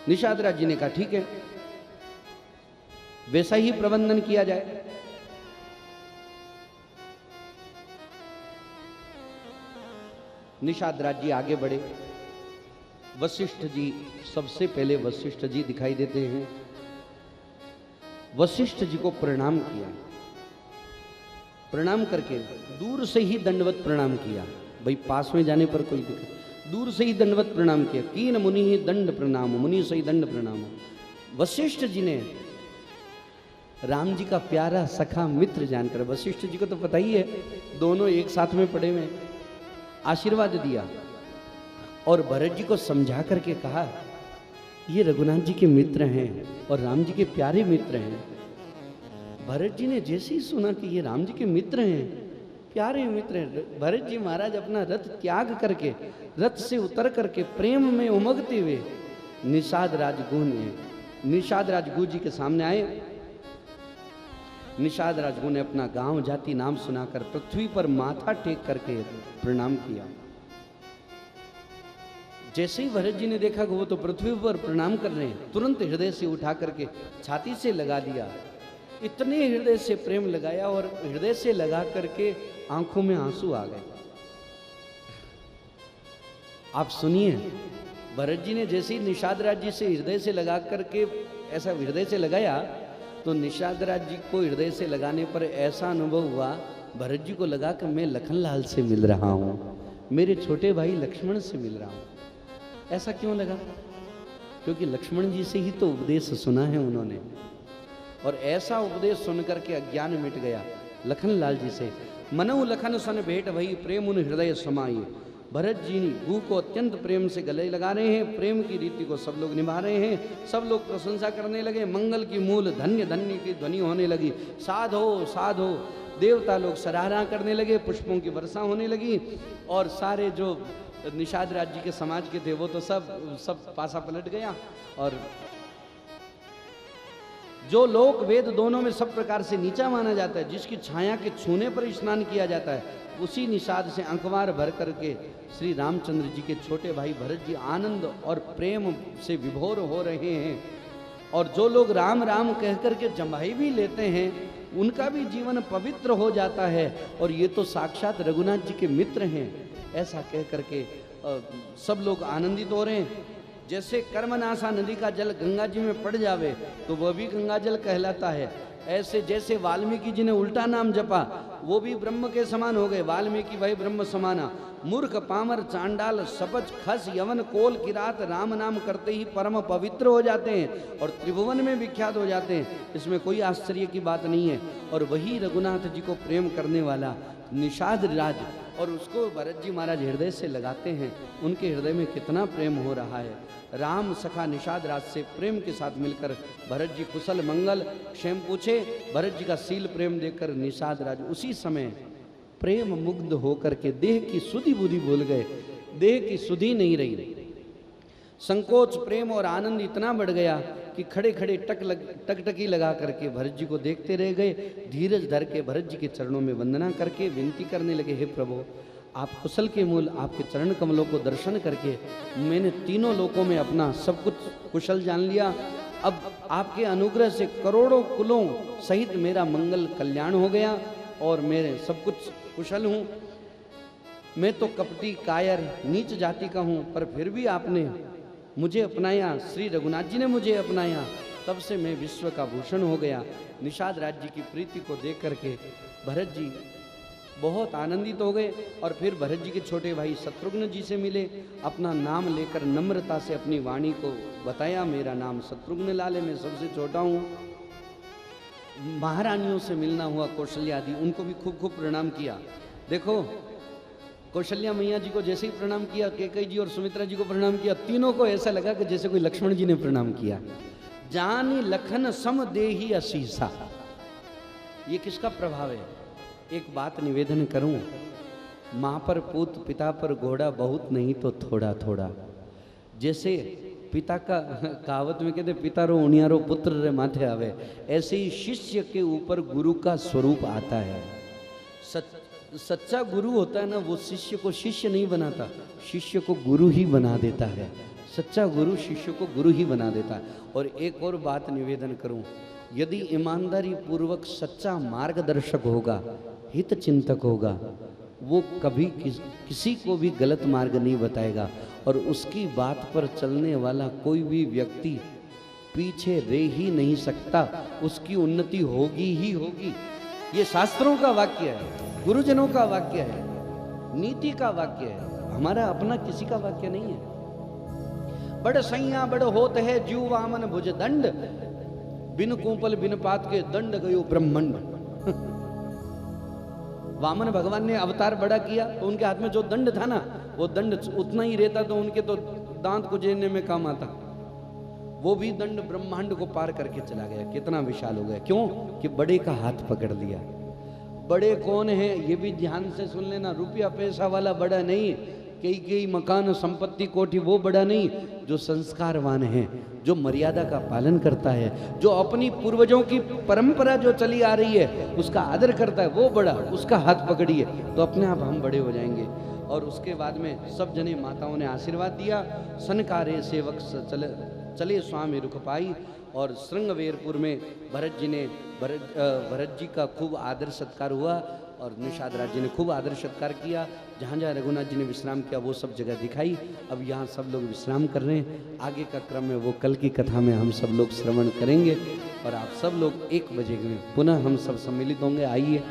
निषाद राज जी ने कहा ठीक है, वैसा ही प्रबंधन किया जाए। निषाद राज जी आगे बढ़े। वशिष्ठ जी, सबसे पहले वशिष्ठ जी दिखाई देते हैं। वशिष्ठ जी को प्रणाम किया, प्रणाम करके दूर से ही दंडवत प्रणाम किया। भाई पास में जाने पर कोई दिक्कत, दूर से ही दंडवत प्रणाम किया। कीन मुनि ही दंड प्रणाम, मुनि से ही दंड प्रणाम। वशिष्ठ जी ने राम जी का प्यारा सखा मित्र जानकर, वशिष्ठ जी को तो पता ही है दोनों एक साथ में पड़े हुए, आशीर्वाद दिया और भरत जी को समझा करके कहा ये रघुनाथ जी के मित्र हैं और राम जी के प्यारे मित्र हैं। भरत जी ने जैसे ही सुना कि ये राम जी के मित्र हैं, प्यारे मित्र हैं, भरत जी महाराज अपना रथ त्याग करके, रथ से उतर करके प्रेम में उमगते हुए निषाद राजगुरु जी के सामने आए। निषाद राजगुरु ने अपना गांव जाति नाम सुनाकर पृथ्वी पर माथा टेक करके प्रणाम किया। जैसे ही भरत जी ने देखा कि वो तो पृथ्वी पर प्रणाम कर रहे हैं, तुरंत हृदय से उठा करके छाती से लगा दिया। इतने हृदय से प्रेम लगाया और हृदय से लगा करके आंखों में आंसू आ गए। आप सुनिए, भरत जी ने जैसे ही निषाद राज जी से हृदय से लगा करके ऐसा हृदय से लगाया तो निषाद राज जी को हृदय से लगाने पर ऐसा अनुभव हुआ, भरत जी को लगा कि मैं लखन लाल से मिल रहा हूँ, मेरे छोटे भाई लक्ष्मण से मिल रहा हूँ। ऐसा क्यों लगा? क्योंकि लक्ष्मण जी से ही तो उपदेश सुना है उन्होंने, और ऐसा उपदेश सुनकर के अज्ञान मिट गया। लखन लाल जी से मनऊ लखन सन भेंट भई, प्रेम उन हृदय समाई। भरत जी गु को अत्यंत प्रेम से गले लगा रहे हैं, प्रेम की रीति को सब लोग निभा रहे हैं। सब लोग प्रशंसा करने लगे, मंगल की मूल धन्य धन्य की ध्वनि होने लगी। साधो साधो, देवता लोग सराहना करने लगे, पुष्पों की वर्षा होने लगी, और सारे जो निषाद राज जी के समाज के थे वो तो सब पासा पलट गया। और जो लोक वेद दोनों में सब प्रकार से नीचा माना जाता है, जिसकी छाया के छूने पर स्नान किया जाता है, उसी निषाद से अंकवार भर करके श्री रामचंद्र जी के छोटे भाई भरत जी आनंद और प्रेम से विभोर हो रहे हैं। और जो लोग राम राम कह करके जम्भाई भी लेते हैं, उनका भी जीवन पवित्र हो जाता है। और ये तो साक्षात रघुनाथ जी के मित्र हैं, ऐसा कह करके सब लोग आनंदित हो रहे हैं। जैसे कर्मनाशा नदी का जल गंगा जी में पड़ जावे तो वह भी गंगा जल कहलाता है, ऐसे जैसे वाल्मीकि जी ने उल्टा नाम जपा वो भी ब्रह्म के समान हो गए। वाल्मीकि वही ब्रह्म समाना। मूर्ख पामर चांडाल सपच खस यवन कोल किरात राम नाम करते ही परम पवित्र हो जाते हैं और त्रिभुवन में विख्यात हो जाते हैं। इसमें कोई आश्चर्य की बात नहीं है। और वही रघुनाथ जी को प्रेम करने वाला निषाद राज और उसको भरत जी महाराज हृदय से लगाते हैं। उनके हृदय में कितना प्रेम हो रहा है। राम सखा निषाद राज से प्रेम के साथ मिलकर भरत जी कुशल मंगल क्षेम पूछे। भरत जी का सील प्रेम देखकर निषाद राज उसी समय प्रेम मुग्ध होकर के देह की सुधि बुद्धि भूल गए। देह की सुधि नहीं रही। संकोच प्रेम और आनंद इतना बढ़ गया कि खड़े खड़े टकटकी लगा करके भरत जी को देखते रह गए। धीरज धर के भरत जी के चरणों में वंदना करके विनती करने लगे, हे प्रभु आप कुशल के मूल, आपके चरण कमलों को दर्शन करके मैंने तीनों लोकों में अपना सब कुछ कुशल जान लिया। अब आपके अनुग्रह से करोड़ों कुलों सहित मेरा मंगल कल्याण हो गया और मेरे सब कुछ कुशल हूँ। मैं तो कपटी कायर नीच जाति का हूँ, पर फिर भी आपने मुझे अपनाया, श्री रघुनाथ जी ने मुझे अपनाया, तब से मैं विश्व का भूषण हो गया। निषाद राज जी की प्रीति को देख करके भरत जी बहुत आनंदित हो गए और फिर भरत जी के छोटे भाई शत्रुघ्न जी से मिले। अपना नाम लेकर नम्रता से अपनी वाणी को बताया, मेरा नाम शत्रुघ्न लाल है, मैं सबसे छोटा हूँ। महारानियों से मिलना हुआ, कौशल्या आदि, उनको भी खूब खूब प्रणाम किया। देखो कौशल्या मैया जी को जैसे ही प्रणाम किया, कैकेयी जी और सुमित्रा जी को प्रणाम किया, तीनों को ऐसा लगा कि जैसे कोई लक्ष्मण जी ने प्रणाम किया। जानी लखन सम देही असीसा, ये किसका प्रभाव है? एक बात निवेदन करूं, माँ पर पूत पिता पर घोड़ा, बहुत नहीं तो थोड़ा थोड़ा। जैसे पिता का कहावत में कहते पिता रो उनियारो पुत्र रे माथे आवे, ऐसे ही शिष्य के ऊपर गुरु का स्वरूप आता है। सच्चा गुरु होता है ना, वो शिष्य को शिष्य नहीं बनाता, शिष्य को गुरु ही बना देता है। सच्चा गुरु शिष्य को गुरु ही बना देता है। और एक और बात निवेदन करूं, यदि ईमानदारी पूर्वक सच्चा मार्गदर्शक होगा, हित चिंतक होगा, वो कभी किसी को भी गलत मार्ग नहीं बताएगा और उसकी बात पर चलने वाला कोई भी व्यक्ति पीछे रह ही नहीं सकता, उसकी उन्नति होगी ही होगी। ये शास्त्रों का वाक्य है, गुरुजनों का वाक्य है, नीति का वाक्य है, हमारा अपना किसी का वाक्य नहीं है। बड़ सैया बड़ होत है जीव वामन भुज दंड, बिन कुंपल बिन पात के दंड गयो ब्रह्मंड। वामन भगवान ने अवतार बड़ा किया तो उनके हाथ में जो दंड था ना, वो दंड उतना ही रहता तो उनके तो दांत को जेरने में काम आता। वो भी दंड ब्रह्मांड को पार करके चला गया, कितना विशाल हो गया। क्यों? कि बड़े का हाथ पकड़ लिया। बड़े कौन है ये भी ध्यान से सुन लेना। रुपया पैसा वाला बड़ा नहीं, कई मकान संपत्ति कोठी वो बड़ा नहीं, जो संस्कारवान है, जो मर्यादा का पालन करता है, जो अपनी पूर्वजों की परंपरा जो चली आ रही है उसका आदर करता है, वो बड़ा। उसका हाथ पकड़िए तो अपने आप हम बड़े हो जाएंगे। और उसके बाद में सब जने माताओं ने आशीर्वाद दिया। सनकारे सेवक चले स्वामी रुख पाई। और श्रृंगवेरपुर में भरत जी का खूब आदर सत्कार हुआ और निषाद राज जी ने खूब आदर सत्कार किया। जहाँ जहाँ रघुनाथ जी ने विश्राम किया वो सब जगह दिखाई। अब यहाँ सब लोग विश्राम कर रहे हैं। आगे का क्रम में वो कल की कथा में हम सब लोग श्रवण करेंगे और आप सब लोग 1 बजे में पुनः हम सब सम्मिलित होंगे। आइए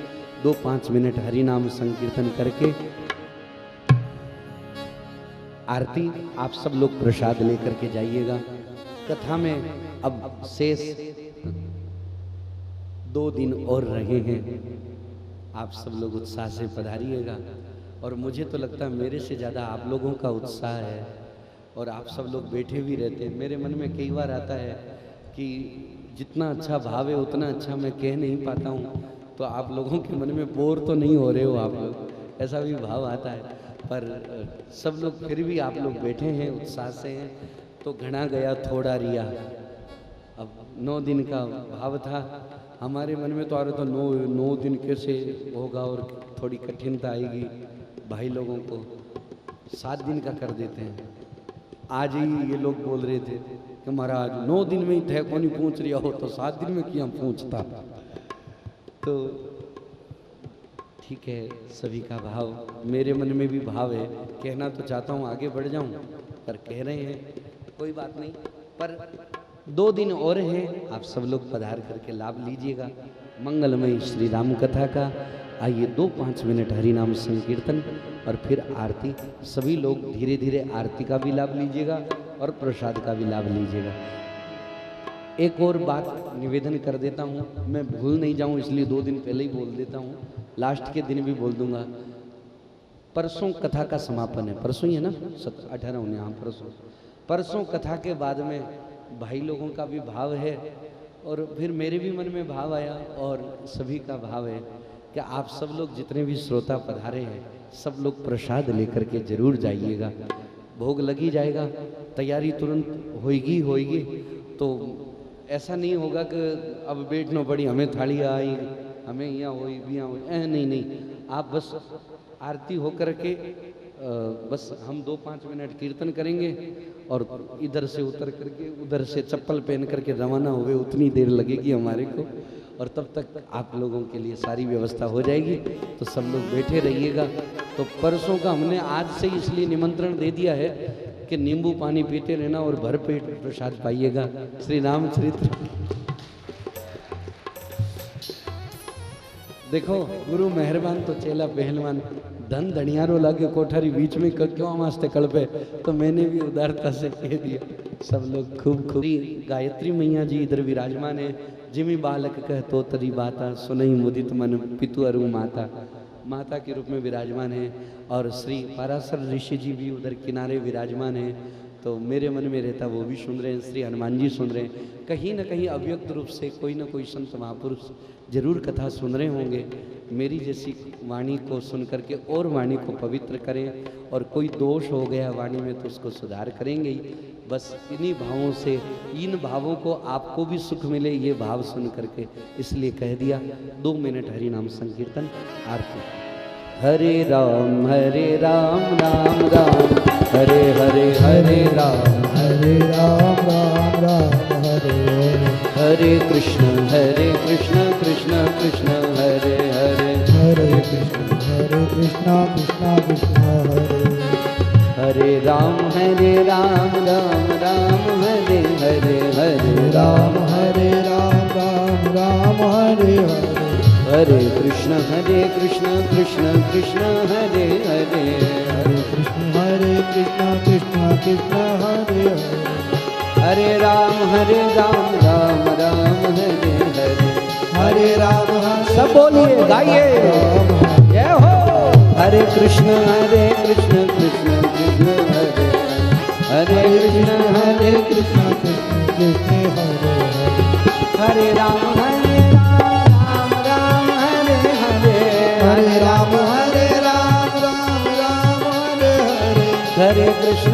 2-5 मिनट हरि नाम संकीर्तन करके आरती आप सब लोग प्रसाद लेकर के जाइएगा। कथा में अब शेष 2 दिन और रहे हैं। आप सब लोग उत्साह से पधारिएगा और मुझे तो लगता है मेरे से ज़्यादा आप लोगों का उत्साह है और आप सब लोग बैठे भी रहते हैं। मेरे मन में कई बार आता है कि जितना अच्छा भाव है उतना अच्छा मैं कह नहीं पाता हूँ, तो आप लोगों के मन में बोर तो नहीं हो रहे हो आप लोग, ऐसा भी भाव आता है। पर सब लोग फिर भी आप लोग बैठे हैं, उत्साह से हैं, तो घना गया थोड़ा रिया। अब 9 दिन का भाव था हमारे मन में, तो आ रहा था 9 दिन कैसे होगा और थोड़ी कठिनता आएगी भाई लोगों को। 7 दिन का कर देते हैं। आज ही ये लोग बोल रहे थे कि महाराज 9 दिन में ही थे को नहीं पूछ रिया हो तो 7 दिन में क्या पूछता। तो ठीक है, सभी का भाव मेरे मन में भी भाव है। कहना तो चाहता हूँ आगे बढ़ जाऊँ, पर कह रहे हैं कोई बात नहीं। पर 2 दिन और हैं, आप सब लोग पधार करके लाभ लीजिएगा मंगलमयी श्री राम कथा का। आइए 2-5 मिनट हरि नाम संकीर्तन और फिर आरती। सभी लोग धीरे धीरे आरती का भी लाभ लीजिएगा और प्रसाद का भी लाभ लीजिएगा। एक और बात निवेदन कर देता हूँ, मैं भूल नहीं जाऊँ इसलिए 2 दिन पहले ही बोल देता हूँ, लास्ट के दिन भी बोल दूंगा। परसों कथा का समापन है, परसों ही है ना, 18 हाँ परसों कथा के बाद में भाई लोगों का भी भाव है और फिर मेरे भी मन में भाव आया और सभी का भाव है कि आप सब लोग जितने भी श्रोता पधारे हैं सब लोग प्रसाद लेकर के जरूर जाइएगा। भोग लगी जाएगा, तैयारी तुरंत होएगी। तो ऐसा नहीं होगा कि अब बैठना पड़ी, हमें थाली आई, हमें यहाँ हुई भी यहाँ हुई, नहीं, आप बस आरती होकर के बस हम 2-5 मिनट कीर्तन करेंगे और इधर से उतर करके उधर से चप्पल पहन करके रवाना हुए, उतनी देर लगेगी हमारे को और तब तक आप लोगों के लिए सारी व्यवस्था हो जाएगी। तो सब लोग बैठे रहिएगा। तो परसों का हमने आज से इसलिए निमंत्रण दे दिया है कि नींबू पानी पीते रहना और भर पेट प्रसाद पाइएगा। श्री रामचरित्र देखो, गुरु मेहरबान तो चेला पहलवान, धन धनियारो लागे कोठारी बीच में क्यों वास्ते कड़पे, तो मैंने भी उदारता से कह दिया। सब लोग खूब गायत्री मैया जी इधर विराजमान है। जिमी बालक कह तो तरी बाता सुनई मुदित मन पितु अरु माता, माता के रूप में विराजमान है। और श्री पराशर ऋषि जी भी उधर किनारे विराजमान है। तो मेरे मन में रहता वो भी सुन रहे हैं, श्री हनुमान जी सुन रहे हैं। कहीं ना कहीं अव्यक्त रूप से कोई ना कोई संत महापुरुष जरूर कथा सुन रहे होंगे। मेरी जैसी वाणी को सुन करके और वाणी को पवित्र करें, और कोई दोष हो गया वाणी में तो उसको सुधार करेंगे ही। बस इन्हीं भावों से, इन भावों को आपको भी सुख मिले, ये भाव सुन करके इसलिए कह दिया। 2 मिनट हरि नाम संकीर्तन आरती। हरे राम राम राम हरे हरे, हरे राम राम राम हरे हरे, हरे कृष्ण कृष्ण कृष्ण हरे हरे, हरे कृष्ण कृष्ण कृष्ण हरे हरे राम राम राम हरे हरे, हरे राम राम राम हरे हरे, हरे कृष्ण कृष्ण कृष्ण हरे हरे, हरे कृष्ण कृष्ण कृष्ण हरे हरे, हरे राम राम हरे हरे, हरे राम सब बोलिए गाइए जय हो। हरे कृष्ण कृष्ण कृष्ण हरे हरे, कृष्ण कृष्ण कृष्ण हरे हरे, हरे राम राम हरे हरे, हरे राम राम हरे हरे, हरे कृष्ण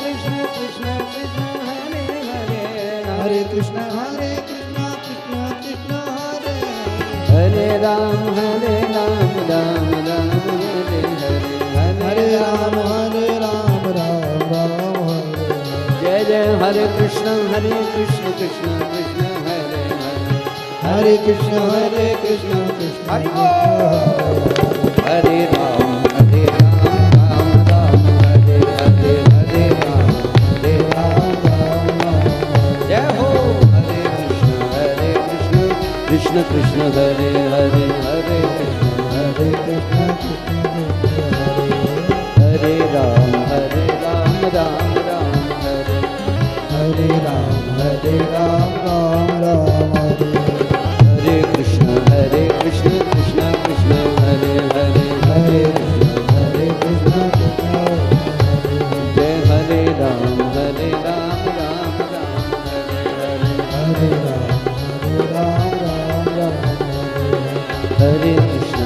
कृष्ण कृष्ण हरे हरे, हरे कृष्ण कृष्ण कृष्ण हरे हरे, हरे राम हरे राम राम हरे, जय जय हरे कृष्ण कृष्ण कृष्ण हरे हरे, हरे कृष्ण कृष्ण हरे हरे राम राम राम हरे हरे, हरे राम जय हो। हरे कृष्ण कृष्ण हरे हरे, हरे कृष्ण हरे राम राम हरे, हरे राम राम हरे, हरे कृष्ण कृष्ण कृष्ण हरे हरे, हरे कृष्ण जय हरे राम राम हरे हरे, हरे राम राम हरे, हरे कृष्ण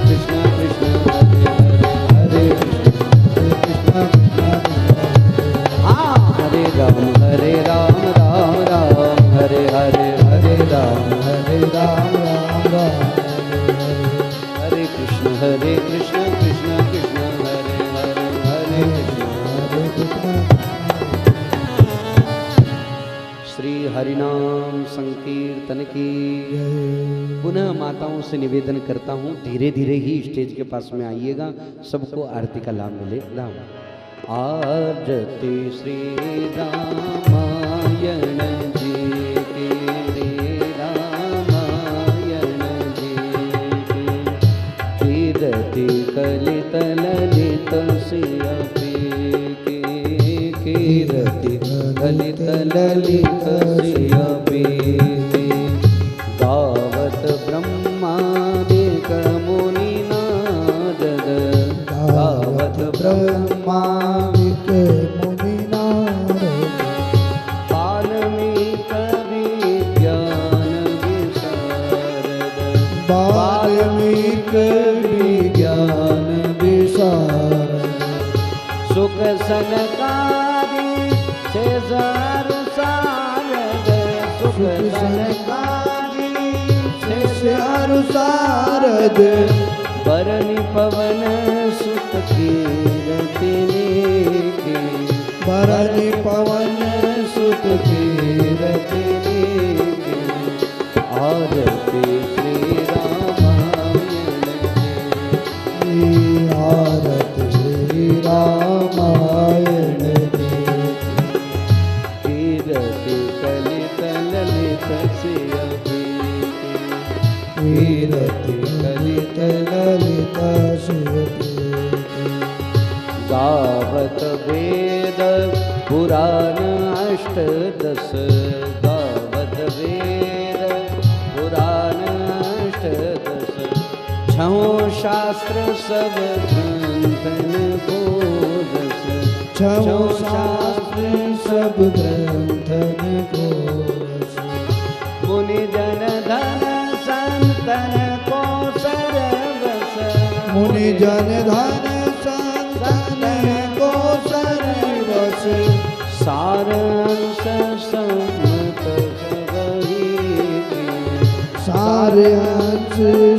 कृष्ण कृष्ण हरे हरे, हरे कृष्ण हाँ, हरे राम राम हरे हरे, हरे राम राम हरे कृष्ण कृष्ण कृष्ण हरे हरे, हरे कृष्ण श्री हरिनाम संकीर्तन की। पुनः माताओं से निवेदन करता हूँ, धीरे धीरे ही स्टेज के पास में आइएगा, सबको आरती का लाभ मिले। राम आरती श्री रामायण जी की, रे रामायण जी की, कीरति कलित ललित सिया की, कीरति कलित ललित सिया की, गावत ब्रह्मादिक मुनि नारद शेषार सारद सुख सनकादि शेषार सारद बरनि पवन सुत कीरति लेके बरनि पवन सुत कीरति लेके आरती श्री रामायण आरती श्री रामायण कीरति कलित ललित सिय कीरति ललित ललित गावत वेद पुराण अष्टदश गावत वेद पुराण अष्टदश छहों शास्त्र सब ग्रंथन को दस छहों शास्त्र सब ग्रंथन को मुनि जन धन संतन को सरवस मुनि जन धन संतन को सर्वस सारांश सम्मत सबही सारांश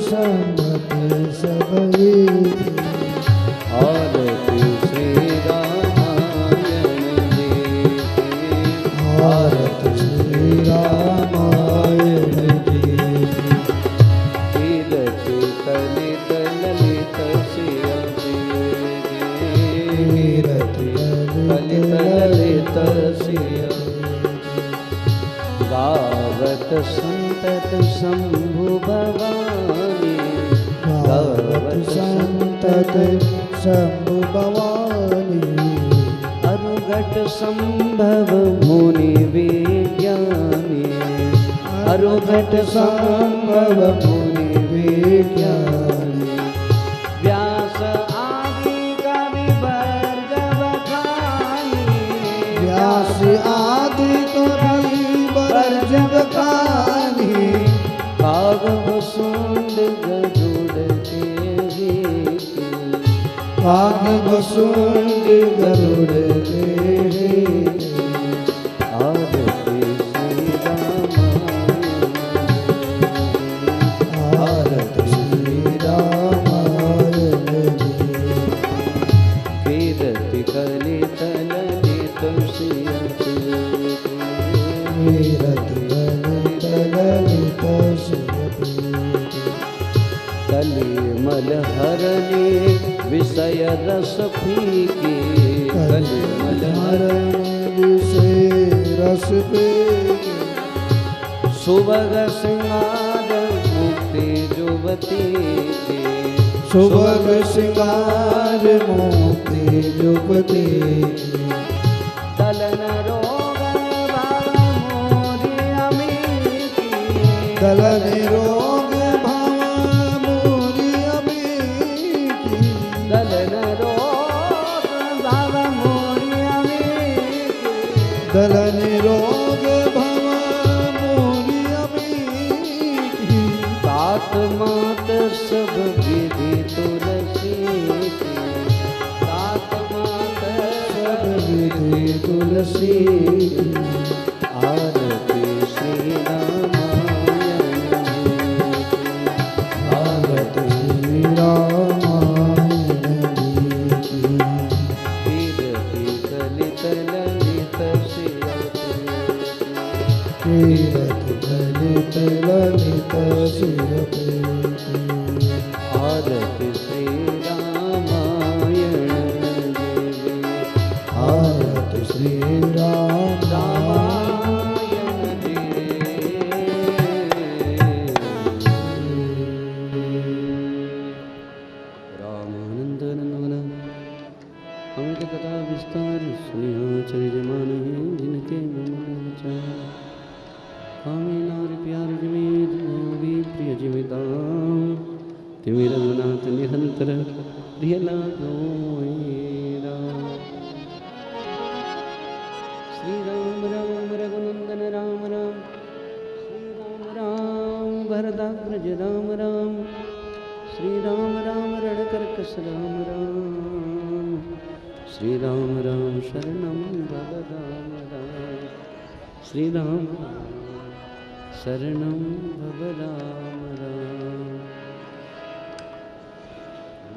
सम्मत सबही आरती श्री रामायण आरती श्री रामायण कीरति कलित ललित सिय कीरति कलित ललित सिय गावत संतत शंभु भवानी गावत संतत शंभु भवानी अरुघट संभव मुनि विज्ञानी अरुघट संभव मुनि विज्ञानी व्यास आदि कवि वर्ग बखानी व्यास आदि कवि वर्ज बखानी कागव सुंद गरुड़ के कागव सुंद गरुड़ के आरती श्री रामायण आरती श्री रामायण कीरति कलित ललित सिय कीरति ललित ललित कली मलहरणी विषय रस फीकी कली मलहरण विषय रस पे सुभग सिंगार मुक्ति जुवती सुभग सिंगार मोती जुपति दलन रोग भाव मोरी अमीकी दलन रोग भाव मोरी अमीकी दलन रोग भाव मोरी अमीकी दलन रोग भव मोरी अमीकी तात मात सब विधि तुलसी तात मात सब विधि तुलसी आरती श्री रामायण आरती श्री रामायण कीरति कलित ललित सिय कीरति ललित ललित सिय आरती श्री रामायण आरती श्री रामायण रामानंद नंदन अमित कथा विस्तार सुनिया चरिजमान है जिनके मन चाह कामी नारी प्यार जिमित भी प्रिय जिमिता तिमिर रघुनाथ निरंतर प्रिय लागो श्री राम राम रघुनंदन राम राम श्री राम राम भरदाग्रज राम राम श्री राम राम रणकर्कश राम राम श्री राम राम शरणं भव राम राम, श्री राम राम शरणं भव राम राम,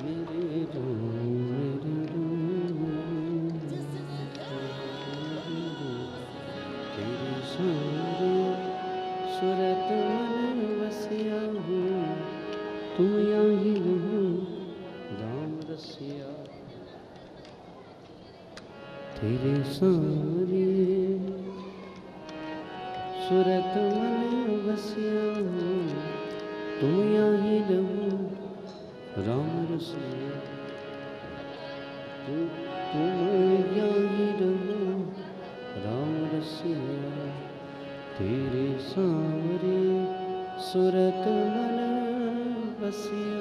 मेरे तेरे सारे सुरत मन बसिया हूँ, तुम यहाँ रहो राम रसिया, तेरे सारे सुरत मन बसिया हूँ, तुम यहाँ रहो राम रसिया, तुम यहाँ रहो राम रसिया, तेरे सारे सुरत मन बसिया।